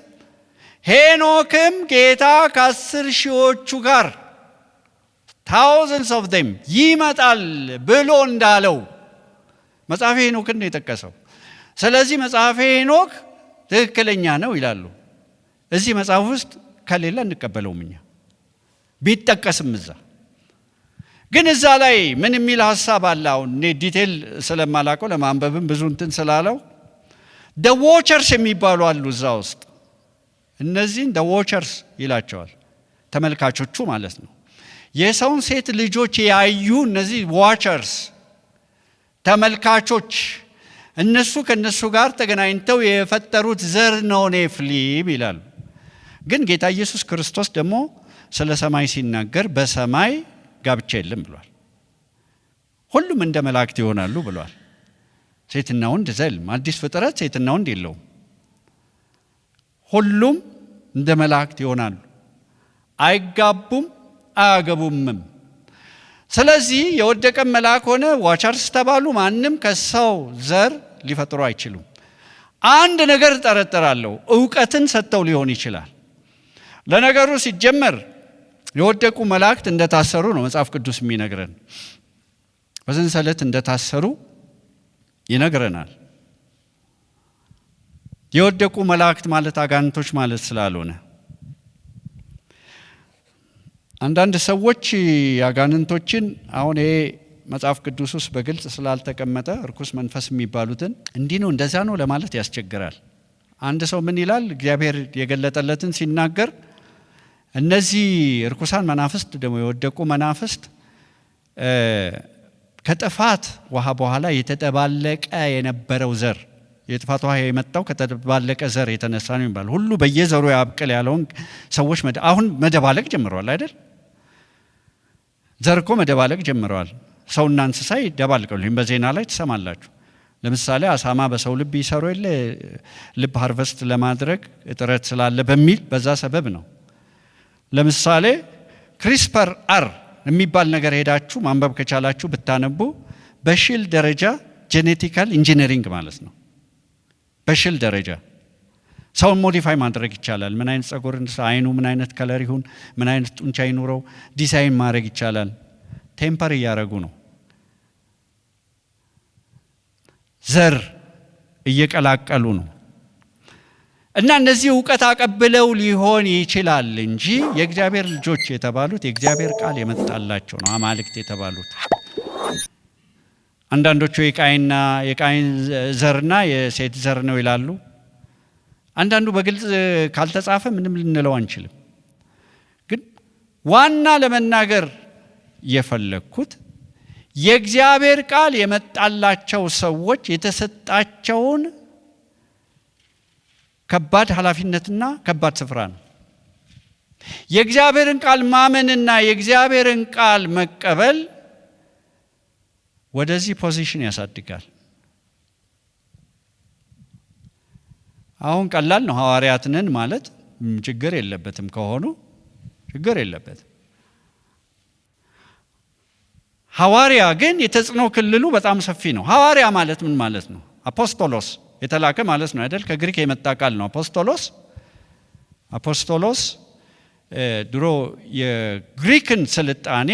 A: ሄኖክም ጌታ ከ10 ሺዎቹ ጋር thousands of them ይመጣል ብሎ እንዳለው መጽሐፈ ሄኖክን ነው የጠቀሰው። ስለዚህ መጽሐፈ ሄኖክ ትክክለኛ ነው ይላሉ። እዚህ መጽሐፍ ውስጥ ከሌለ እንቀበለውም እኛ ቢጠቀስም እዛ። ግን እዛ ላይ ምን የሚል ሐሳብ አለ? አሁን እኔ ዲቴል ስለማላውቀው ለማንበብም ብዙ እንትን ስላለው the watchers የሚባሉ አሉ እዛ ውስጥ። እነዚህን the watchers ይላቸዋል፣ ተመልካቾቹ ማለት ነው። የሰውን ሴት ልጆች ያዩ እነዚህ watchers ተመልካቾች፣ እነሱ ከነሱ ጋር ተገናኝተው የፈጠሩት ዘር ነው ኔፍሊም ይላሉ። ግን ጌታ ኢየሱስ ክርስቶስ ደግሞ ስለ ሰማይ ሲናገር በሰማይ ጋብቻ የለም ብሏል። ሁሉም እንደ መላእክት ይሆናሉ ብሏል። ሴትና ወንድ ዘልም አዲስ ፍጥረት ሴትና ወንድ የለውም። ሁሉም እንደ መላእክት ይሆናሉ፣ አይጋቡም፣ አያገቡምም። ስለዚህ የወደቀ መልአክ ሆነ ዋቸርስ ተባሉ ማንም ከሰው ዘር ሊፈጥሩ አይችሉም። አንድ ነገር ጠረጥራለሁ፣ ዕውቀትን ሰጥተው ሊሆን ይችላል። ለነገሩ ሲጀመር የወደቁ መላእክት እንደታሰሩ ነው መጽሐፍ ቅዱስ የሚነግረን። በሰንሰለት እንደታሰሩ ይነግረናል። የወደቁ መላእክት ማለት አጋንንቶች ማለት ስላልሆነ አንዳንድ ሰዎች አጋንንቶችን አሁን ይሄ መጽሐፍ ቅዱስ ውስጥ በግልጽ ስላልተቀመጠ ርኩስ መንፈስ የሚባሉትን እንዲህ ነው እንደዛ ነው ለማለት ያስቸግራል። አንድ ሰው ምን ይላል? እግዚአብሔር የገለጠለትን ሲናገር እነዚህ ርኩሳን መናፍስት ደግሞ የወደቁ መናፍስት ከጥፋት ውሃ በኋላ የተደባለቀ የነበረው ዘር የጥፋት ውሃ የመጣው ከተደባለቀ ዘር የተነሳ ነው ይባላል። ሁሉ በየዘሩ ያብቅል ያለውን ሰዎች አሁን መደባለቅ ጀምረዋል አይደል? ዘር እኮ መደባለቅ ጀምረዋል። ሰውና እንስሳ ይደባልቃሉ። ይህም በዜና ላይ ትሰማላችሁ። ለምሳሌ አሳማ በሰው ልብ ይሰሩ የለ ልብ ሃርቨስት ለማድረግ እጥረት ስላለ በሚል በዛ ሰበብ ነው። ለምሳሌ ክሪስፐር አር የሚባል ነገር ሄዳችሁ ማንበብ ከቻላችሁ ብታነቡ በሽል ደረጃ ጄኔቲካል ኢንጂነሪንግ ማለት ነው። በሽል ደረጃ ሰውን ሞዲፋይ ማድረግ ይቻላል። ምን አይነት ጸጉር አይኑ ምን አይነት ከለር ይሁን ምን አይነት ጡንቻ ይኑረው ዲዛይን ማድረግ ይቻላል። ቴምፐር እያደረጉ ነው። ዘር እየቀላቀሉ ነው። እና እነዚህ ዕውቀት አቀብለው ሊሆን ይችላል እንጂ የእግዚአብሔር ልጆች የተባሉት የእግዚአብሔር ቃል የመጣላቸው ነው አማልክት የተባሉት። አንዳንዶቹ የቃይን ዘርና የሴት ዘር ነው ይላሉ። አንዳንዱ በግልጽ ካልተጻፈ ምንም ልንለው አንችልም። ግን ዋና ለመናገር የፈለኩት የእግዚአብሔር ቃል የመጣላቸው ሰዎች የተሰጣቸውን ከባድ ኃላፊነትና ከባድ ስፍራ ነው። የእግዚአብሔርን ቃል ማመንና የእግዚአብሔርን ቃል መቀበል ወደዚህ ፖዚሽን ያሳድጋል። አሁን ቀላል ነው። ሐዋርያት ነን ማለት ችግር የለበትም ከሆኑ ችግር የለበትም። ሐዋርያ ግን የተጽዕኖ ክልሉ በጣም ሰፊ ነው። ሐዋርያ ማለት ምን ማለት ነው? አፖስቶሎስ የተላከ ማለት ነው አይደል? ከግሪክ የመጣ ቃል ነው አፖስቶሎስ ድሮ የግሪክን ስልጣኔ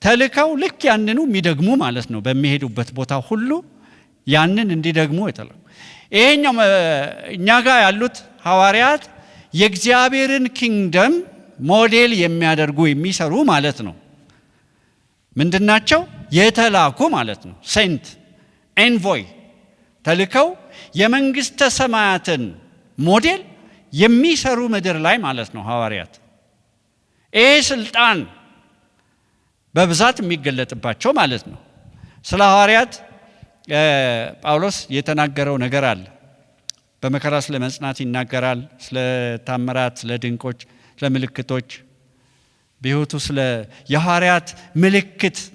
A: ተልከው ልክ ያንኑ የሚደግሙ ማለት ነው። በሚሄዱበት ቦታ ሁሉ ያንን እንዲደግሙ የተላከ። ይሄኛው እኛ ጋር ያሉት ሐዋርያት የእግዚአብሔርን ኪንግደም ሞዴል የሚያደርጉ የሚሰሩ ማለት ነው። ምንድናቸው? የተላኩ ማለት ነው። ሴንት ኤንቮይ ተልከው የመንግስተ ሰማያትን ሞዴል የሚሰሩ ምድር ላይ ማለት ነው ሐዋርያት። ይሄ ስልጣን በብዛት የሚገለጥባቸው ማለት ነው። ስለ ሐዋርያት ጳውሎስ የተናገረው ነገር አለ። በመከራ ስለ መጽናት ይናገራል። ስለ ታምራት፣ ስለ ድንቆች፣ ስለ ምልክቶች በሕይወቱ ስለ የሐዋርያት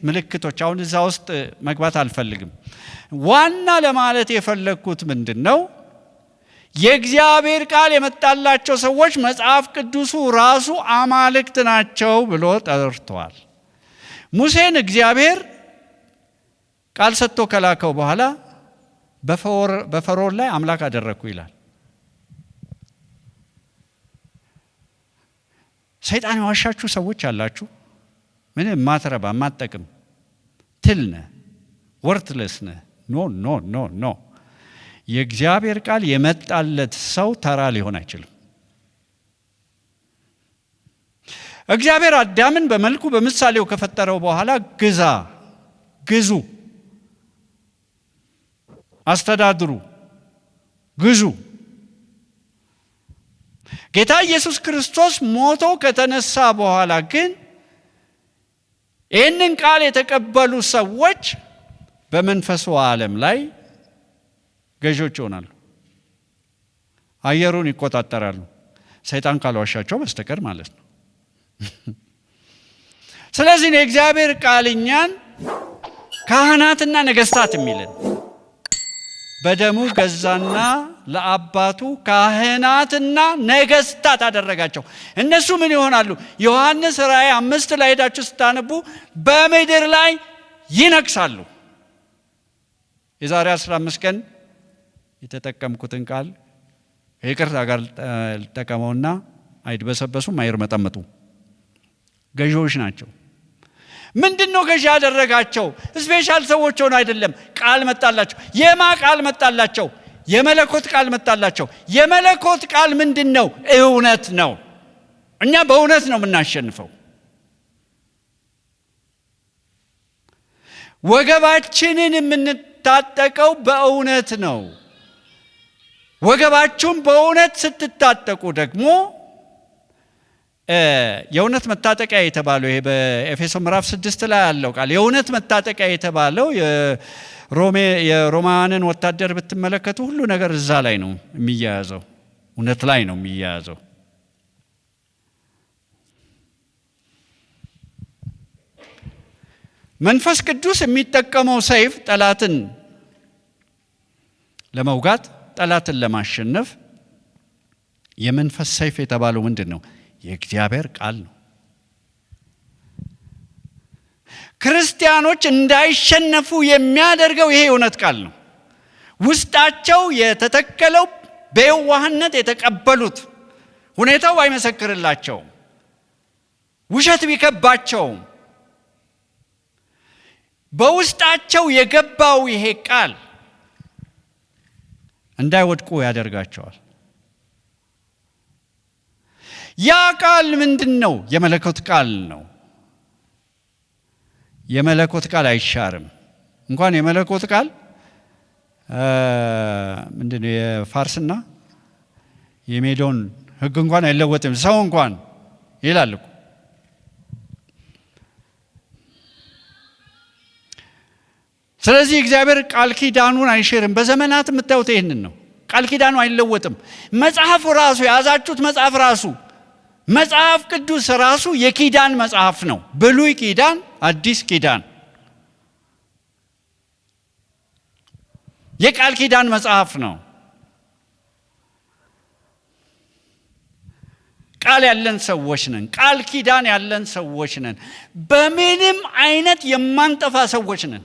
A: ምልክቶች አሁን እዛ ውስጥ መግባት አልፈልግም። ዋና ለማለት የፈለግኩት ምንድን ነው? የእግዚአብሔር ቃል የመጣላቸው ሰዎች መጽሐፍ ቅዱሱ ራሱ አማልክት ናቸው ብሎ ጠርቷል። ሙሴን እግዚአብሔር ቃል ሰጥቶ ከላከው በኋላ በፈርዖን ላይ አምላክ አደረግኩ ይላል። ሰይጣን የዋሻችሁ ሰዎች አላችሁ። ምንም ማትረባ ማጠቅም ትልነ ወርትለስነ ኖ የእግዚአብሔር ቃል የመጣለት ሰው ተራ ሊሆን አይችልም። እግዚአብሔር አዳምን በመልኩ በምሳሌው ከፈጠረው በኋላ ግዙ፣ አስተዳድሩ፣ ግዙ። ጌታ ኢየሱስ ክርስቶስ ሞቶ ከተነሳ በኋላ ግን ይህንን ቃል የተቀበሉ ሰዎች በመንፈሱ ዓለም ላይ ገዦች ይሆናሉ። አየሩን ይቆጣጠራሉ፣ ሰይጣን ካልዋሻቸው በስተቀር ማለት ነው። ስለዚህ የእግዚአብሔር ቃል እኛን ካህናትና ነገስታት የሚለን በደሙ ገዛና ለአባቱ ካህናትና ነገስታት አደረጋቸው። እነሱ ምን ይሆናሉ? ዮሐንስ ራእይ 5 ላይ ሄዳችሁ ስታነቡ በምድር ላይ ይነግሳሉ። የዛሬ 15 ቀን የተጠቀምኩትን ቃል ይቅርታ ጋር ልጠቀመውና አይድበሰበሱም፣ አይርመጠመጡ ገዢዎች ናቸው። ምንድነው ገዢ ያደረጋቸው? ስፔሻል ሰዎች ሆነ አይደለም። ቃል መጣላቸው። የማ ቃል መጣላቸው? የመለኮት ቃል መጣላቸው። የመለኮት ቃል ምንድነው? እውነት ነው። እኛ በእውነት ነው የምናሸንፈው። ወገባችንን የምንታጠቀው በእውነት ነው። ወገባችሁን በእውነት ስትታጠቁ ደግሞ የእውነት መታጠቂያ የተባለው ይሄ በኤፌሶን ምዕራፍ 6 ላይ ያለው ቃል የእውነት መታጠቂያ የተባለው የሮማንን ወታደር ብትመለከቱ ሁሉ ነገር እዛ ላይ ነው የሚያያዘው፣ እውነት ላይ ነው የሚያያዘው። መንፈስ ቅዱስ የሚጠቀመው ሰይፍ ጠላትን ለመውጋት፣ ጠላትን ለማሸነፍ የመንፈስ ሰይፍ የተባለው ምንድን ነው? የእግዚአብሔር ቃል ነው። ክርስቲያኖች እንዳይሸነፉ የሚያደርገው ይሄ እውነት ቃል ነው። ውስጣቸው የተተከለው በየዋህነት የተቀበሉት ሁኔታው አይመሰክርላቸውም፣ ውሸት ቢከባቸውም በውስጣቸው የገባው ይሄ ቃል እንዳይወድቁ ያደርጋቸዋል። ያ ቃል ምንድነው? የመለኮት ቃል ነው። የመለኮት ቃል አይሻርም። እንኳን የመለኮት ቃል ምንድነው የፋርስና የሜዶን ሕግ እንኳን አይለወጥም። ሰው እንኳን ይላል እኮ። ስለዚህ እግዚአብሔር ቃል ኪዳኑን አይሽርም። በዘመናት የምታዩት ይህንን ነው። ቃል ኪዳኑ አይለወጥም። መጽሐፉ ራሱ የያዛችሁት መጽሐፍ ራሱ መጽሐፍ ቅዱስ ራሱ የኪዳን መጽሐፍ ነው። ብሉይ ኪዳን፣ አዲስ ኪዳን የቃል ኪዳን መጽሐፍ ነው። ቃል ያለን ሰዎች ነን። ቃል ኪዳን ያለን ሰዎች ነን። በምንም አይነት የማንጠፋ ሰዎች ነን።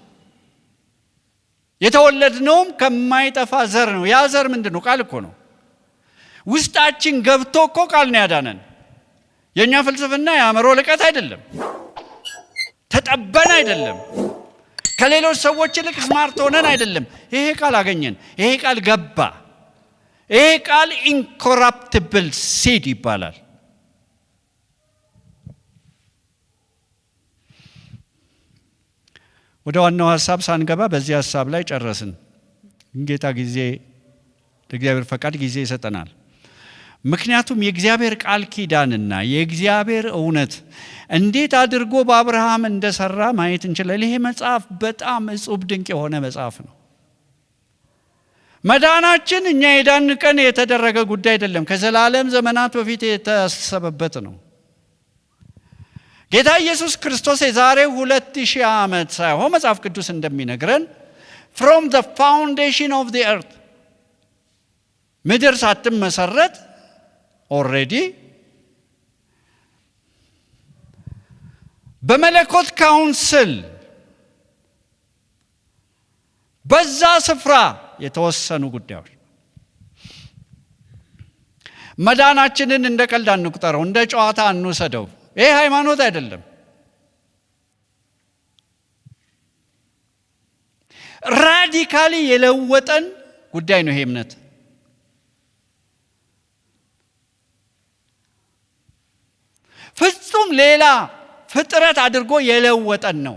A: የተወለድነውም ከማይጠፋ ዘር ነው። ያ ዘር ምንድን ነው? ቃል እኮ ነው። ውስጣችን ገብቶ እኮ ቃል ነው ያዳነን። የኛ ፍልስፍና የአእምሮ ልቀት አይደለም። ተጠበን አይደለም። ከሌሎች ሰዎች ይልቅ ስማርት ሆነን አይደለም። ይሄ ቃል አገኘን። ይሄ ቃል ገባ። ይሄ ቃል ኢንኮራፕቲብል ሲድ ይባላል። ወደ ዋናው ሐሳብ ሳንገባ በዚህ ሐሳብ ላይ ጨረስን። ጌታ ጊዜ ለእግዚአብሔር ፈቃድ ጊዜ ይሰጠናል። ምክንያቱም የእግዚአብሔር ቃል ኪዳንና የእግዚአብሔር እውነት እንዴት አድርጎ በአብርሃም እንደሰራ ማየት እንችላለን። ይሄ መጽሐፍ በጣም እጹብ ድንቅ የሆነ መጽሐፍ ነው። መዳናችን እኛ የዳን ቀን የተደረገ ጉዳይ አይደለም። ከዘላለም ዘመናት በፊት የታሰበበት ነው። ጌታ ኢየሱስ ክርስቶስ የዛሬ 2000 ዓመት ሳይሆን መጽሐፍ ቅዱስ እንደሚነግረን from the foundation of the earth ምድር ሳትመሰረት ኦልሬዲ በመለኮት ካውንስል በዛ ስፍራ የተወሰኑ ጉዳዮች መዳናችንን እንደ ቀልድ አንቁጠረው፣ እንደ ጨዋታ አንውሰደው። ይሄ ሃይማኖት አይደለም። ራዲካሊ የለወጠን ጉዳይ ነው ይሄ እምነት። ፍጹም ሌላ ፍጥረት አድርጎ የለወጠን ነው።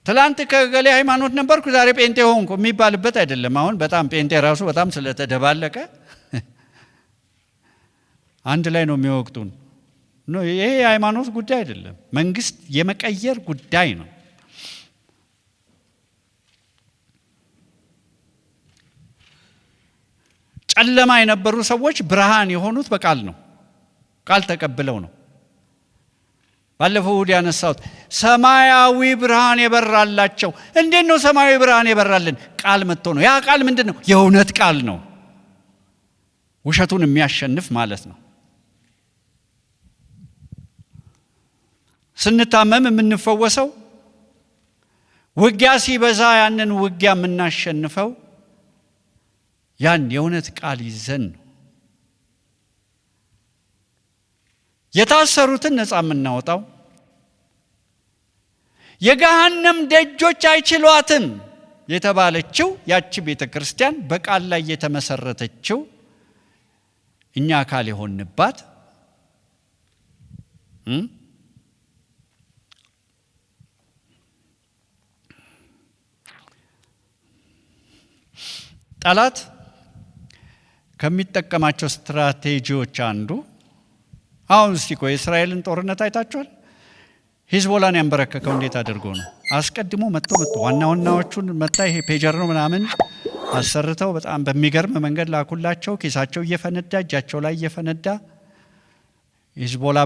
A: ትላንት ከገሌ ሃይማኖት ነበርኩ ዛሬ ጴንጤ ሆንኩ የሚባልበት አይደለም። አሁን በጣም ጴንጤ ራሱ በጣም ስለተደባለቀ አንድ ላይ ነው የሚወቅቱን። ይሄ የሃይማኖት ጉዳይ አይደለም፣ መንግስት የመቀየር ጉዳይ ነው። ጨለማ የነበሩ ሰዎች ብርሃን የሆኑት በቃል ነው። ቃል ተቀብለው ነው። ባለፈው እሑድ ያነሳሁት ሰማያዊ ብርሃን የበራላቸው። እንዴት ነው ሰማያዊ ብርሃን የበራልን? ቃል መጥቶ ነው። ያ ቃል ምንድን ነው? የእውነት ቃል ነው። ውሸቱን የሚያሸንፍ ማለት ነው። ስንታመም የምንፈወሰው፣ ውጊያ ሲበዛ ያንን ውጊያ የምናሸንፈው ያን የእውነት ቃል ይዘን ነው። የታሰሩትን ነፃ የምናወጣው፣ የገሃነም ደጆች አይችሏትም የተባለችው ያቺ ቤተ ክርስቲያን በቃል ላይ የተመሰረተችው እኛ አካል የሆንባት ጠላት ከሚጠቀማቸው ስትራቴጂዎች አንዱ አሁን እስቲ ቆይ እስራኤልን ጦርነት አይታችኋል? ሂዝቦላን ያንበረከከው እንዴት አድርጎ ነው? አስቀድሞ መጥቶ ዋናዎቹን መታ ይሄ ፔጀር ነው ምናምን አሰርተው በጣም በሚገርም መንገድ ላኩላቸው። ኪሳቸው እየፈነዳ እጃቸው ላይ እየፈነዳ ሂዝቦላ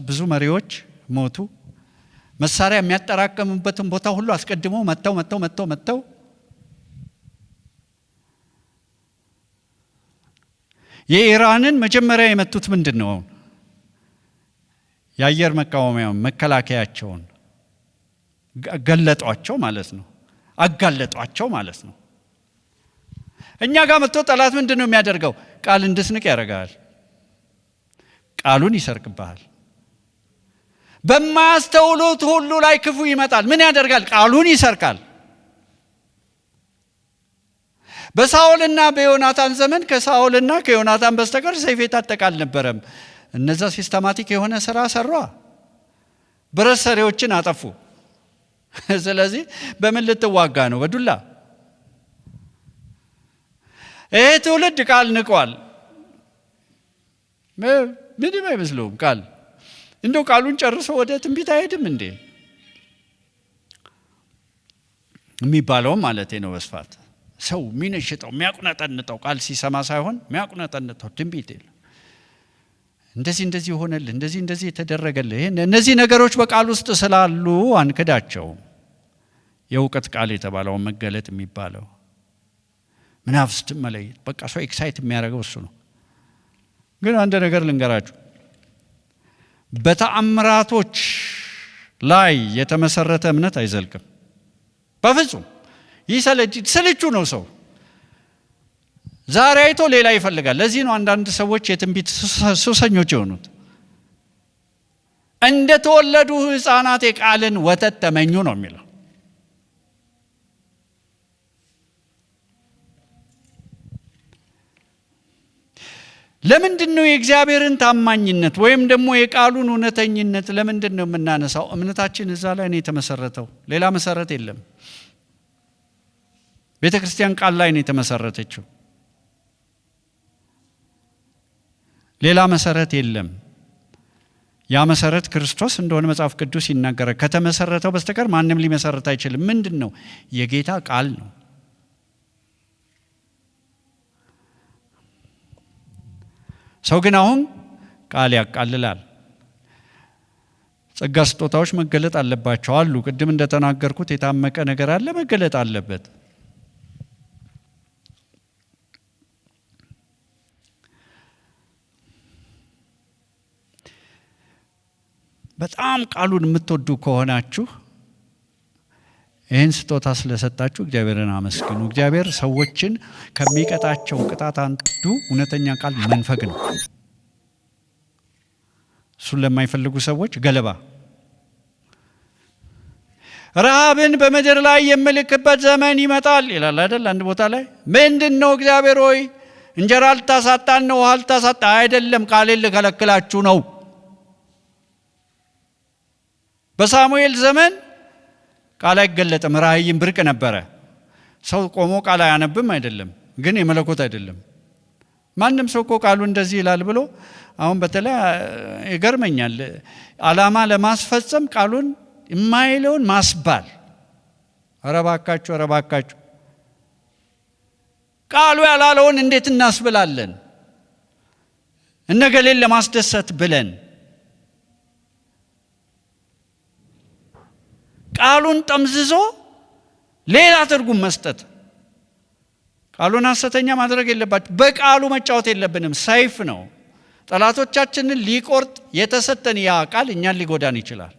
A: ብዙ መሪዎች ሞቱ። መሳሪያ የሚያጠራቅሙበትን ቦታ ሁሉ አስቀድሞ መጥተው የኢራንን መጀመሪያ የመቱት ምንድን ነው? የአየር መቃወሚያውን መከላከያቸውን አጋለጧቸው ማለት ነው። እኛ ጋር መጥቶ ጠላት ምንድን ነው የሚያደርገው? ቃል እንድትንቅ ያደርጋል። ቃሉን ይሰርቅብሃል። በማያስተውሉት ሁሉ ላይ ክፉ ይመጣል። ምን ያደርጋል? ቃሉን ይሰርቃል። በሳኦልና በዮናታን ዘመን ከሳኦልና ከዮናታን በስተቀር ሰይፍ የታጠቀ አልነበረም። እነዛ ሲስተማቲክ የሆነ ስራ ሰሯ፣ ብረት ሰሪዎችን አጠፉ። ስለዚህ በምን ልትዋጋ ነው? በዱላ። ይሄ ትውልድ ቃል ንቋል። ምንም አይመስለውም ቃል። እንደው ቃሉን ጨርሶ ወደ ትንቢት አይሄድም እንዴ የሚባለውም ማለት ነው። በስፋት ሰው የሚነሽጠው የሚያቁነጠንጠው ቃል ሲሰማ ሳይሆን የሚያቁነጠንጠው ትንቢት የለም። እንደዚህ ሆነልህ፣ እንደዚህ የተደረገልህ። እነዚህ ነገሮች በቃል ውስጥ ስላሉ አንክዳቸው። የእውቀት ቃል የተባለው መገለጥ የሚባለው መናፍስትን መለየት፣ በቃ ሰው ኤክሳይት የሚያደርገው እሱ ነው። ግን አንድ ነገር ልንገራችሁ፣ በተአምራቶች ላይ የተመሰረተ እምነት አይዘልቅም በፍጹም። ስልቹ ነው ሰው። ዛሬ አይቶ ሌላ ይፈልጋል። ለዚህ ነው አንዳንድ ሰዎች የትንቢት ሱሰኞች የሆኑት። እንደተወለዱ ሕፃናት የቃልን ወተት ተመኙ ነው የሚለው። ለምንድን ነው የእግዚአብሔርን ታማኝነት ወይም ደግሞ የቃሉን እውነተኝነት ለምንድን ነው የምናነሳው? እምነታችን እዛ ላይ ነው የተመሰረተው። ሌላ መሰረት የለም። ቤተ ክርስቲያን ቃል ላይ ነው የተመሰረተችው። ሌላ መሰረት የለም። ያ መሰረት ክርስቶስ እንደሆነ መጽሐፍ ቅዱስ ይናገራል። ከተመሰረተው በስተቀር ማንም ሊመሰረት አይችልም። ምንድነው? የጌታ ቃል ነው። ሰው ግን አሁን ቃል ያቃልላል። ጸጋ ስጦታዎች መገለጥ አለባቸው አሉ። ቅድም እንደተናገርኩት የታመቀ ነገር አለ፣ መገለጥ አለበት። በጣም ቃሉን የምትወዱ ከሆናችሁ ይህን ስጦታ ስለሰጣችሁ እግዚአብሔርን አመስግኑ። እግዚአብሔር ሰዎችን ከሚቀጣቸው ቅጣት አንዱ እውነተኛ ቃል መንፈግ ነው። እሱን ለማይፈልጉ ሰዎች ገለባ። ረሃብን በምድር ላይ የምልክበት ዘመን ይመጣል ይላል አይደል? አንድ ቦታ ላይ ምንድነው? እግዚአብሔር ሆይ እንጀራ ልታሳጣን ነው? ውሃ ልታሳጣ አይደለም፣ ቃሌን ልከለክላችሁ ነው። በሳሙኤል ዘመን ቃል አይገለጥም፣ ራእይም ብርቅ ነበረ። ሰው ቆሞ ቃል አያነብም አይደለም፣ ግን የመለኮት አይደለም። ማንም ሰው እኮ ቃሉ እንደዚህ ይላል ብሎ አሁን በተለይ ይገርመኛል። ዓላማ ለማስፈጸም ቃሉን የማይለውን ማስባል። ኧረ እባካችሁ ቃሉ ያላለውን እንዴት እናስብላለን? እነገሌን ለማስደሰት ብለን ቃሉን ጠምዝዞ ሌላ ትርጉም መስጠት። ቃሉን ሐሰተኛ ማድረግ የለባችሁ። በቃሉ መጫወት የለብንም። ሰይፍ ነው። ጠላቶቻችንን ሊቆርጥ የተሰጠን ያ ቃል እኛን ሊጎዳን ይችላል።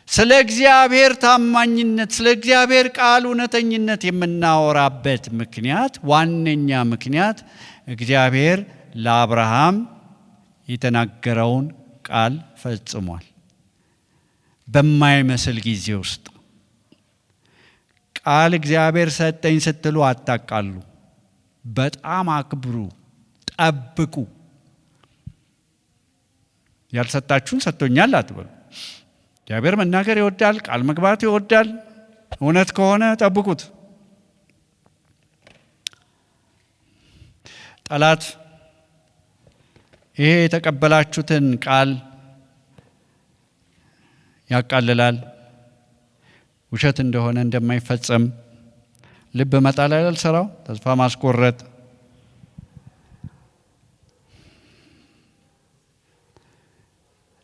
A: ስለ እግዚአብሔር ታማኝነት፣ ስለ እግዚአብሔር ቃል እውነተኝነት የምናወራበት ምክንያት፣ ዋነኛ ምክንያት እግዚአብሔር ለአብርሃም የተናገረውን ቃል ፈጽሟል። በማይመስል ጊዜ ውስጥ ቃል እግዚአብሔር ሰጠኝ ስትሉ አታቃሉ። በጣም አክብሩ፣ ጠብቁ። ያልሰጣችሁን ሰጥቶኛል አትበሉ። እግዚአብሔር መናገር ይወዳል፣ ቃል መግባት ይወዳል። እውነት ከሆነ ጠብቁት። ጠላት ይሄ የተቀበላችሁትን ቃል ያቃልላል። ውሸት እንደሆነ እንደማይፈጸም ልብ መጣላል፣ ስራው ተስፋ ማስቆረጥ፣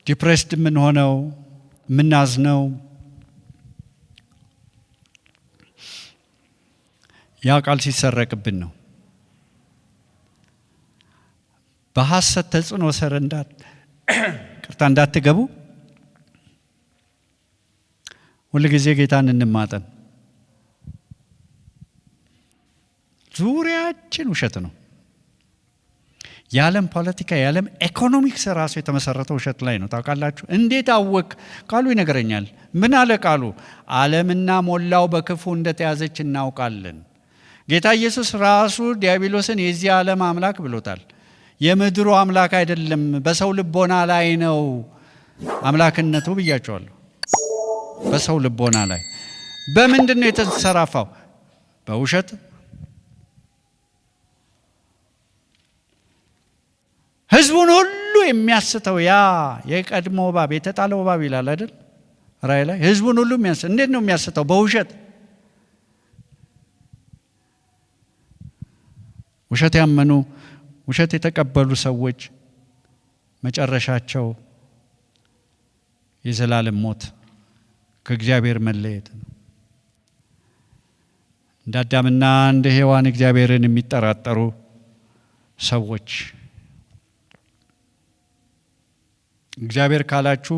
A: ዲፕሬስድ የምንሆነው የምናዝነው ያ ቃል ሲሰረቅብን ነው። በሐሰት ተጽዕኖ ስር እንዳትገቡ ሁል ጊዜ ጌታን እንማጠን። ዙሪያችን ውሸት ነው። የዓለም ፖለቲካ፣ የዓለም ኢኮኖሚክስ ራሱ የተመሰረተው ውሸት ላይ ነው። ታውቃላችሁ? እንዴት አወቅ? ቃሉ ይነግረኛል። ምን አለ ቃሉ? ዓለምና ሞላው በክፉ እንደተያዘች እናውቃለን። ጌታ ኢየሱስ ራሱ ዲያብሎስን የዚህ ዓለም አምላክ ብሎታል። የምድሩ አምላክ አይደለም፣ በሰው ልቦና ላይ ነው አምላክነቱ ብያቸዋለሁ። በሰው ልቦና ላይ በምንድን ነው የተንሰራፋው? በውሸት። ህዝቡን ሁሉ የሚያስተው ያ የቀድሞ እባብ፣ የተጣለው እባብ ይላል አይደል ራእይ ላይ። ህዝቡን ሁሉ እንዴት ነው የሚያስተው? በውሸት። ውሸት ያመኑ፣ ውሸት የተቀበሉ ሰዎች መጨረሻቸው የዘላለም ሞት፣ ከእግዚአብሔር መለየት ነው። እንደ አዳምና እንደ ሔዋን እግዚአብሔርን የሚጠራጠሩ ሰዎች እግዚአብሔር ካላችሁ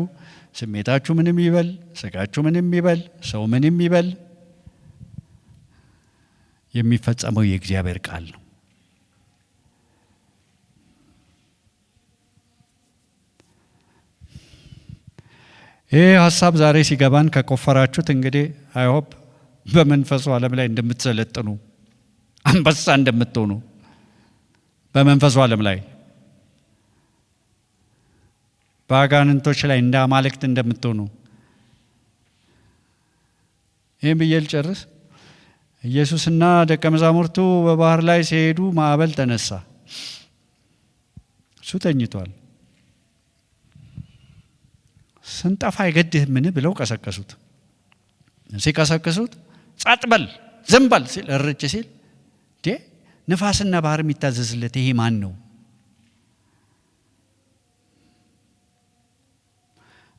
A: ስሜታችሁ ምንም ይበል፣ ስጋችሁ ምንም ይበል፣ ሰው ምንም ይበል፣ የሚፈጸመው የእግዚአብሔር ቃል ነው። ይህ ሀሳብ ዛሬ ሲገባን ከቆፈራችሁት እንግዲህ አይሆፕ በመንፈሱ ዓለም ላይ እንደምትሰለጥኑ፣ አንበሳ እንደምትሆኑ በመንፈሱ ዓለም ላይ በአጋንንቶች ላይ እንደ አማልክት እንደምትሆኑ። ይህም ብዬ ልጨርስ። ኢየሱስና ደቀ መዛሙርቱ በባህር ላይ ሲሄዱ ማዕበል ተነሳ። እሱ ተኝቷል። ስንጠፋ አይገድህምን ብለው ቀሰቀሱት። ሲቀሰቅሱት ጸጥ በል ዝም በል ሲል እርጭ ሲል ነፋስና ባህር የሚታዘዝለት ይሄ ማን ነው?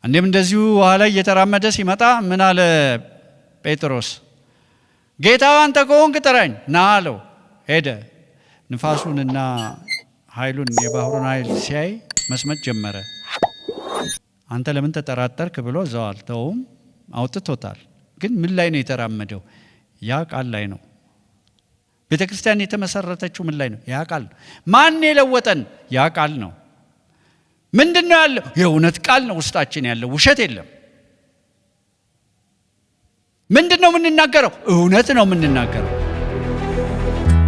A: አንዴም እንደዚሁ ውሃ ላይ እየተራመደ ሲመጣ ምን አለ ጴጥሮስ? ጌታ አንተ ከሆንክ ጥራኝ ና አለው። ሄደ። ንፋሱንና ኃይሉን የባህሩን ኃይል ሲያይ መስመጥ ጀመረ። አንተ ለምን ተጠራጠርክ ብሎ ዘዋል ተውም አውጥቶታል። ግን ምን ላይ ነው የተራመደው? ያ ቃል ላይ ነው። ቤተ ክርስቲያን የተመሰረተችው ምን ላይ ነው? ያ ቃል ነው። ማን የለወጠን? ያ ቃል ነው። ምንድነው ያለው? የእውነት ቃል ነው ውስጣችን ያለው፣ ውሸት የለም። ምንድነው የምንናገረው? እውነት ነው የምንናገረው።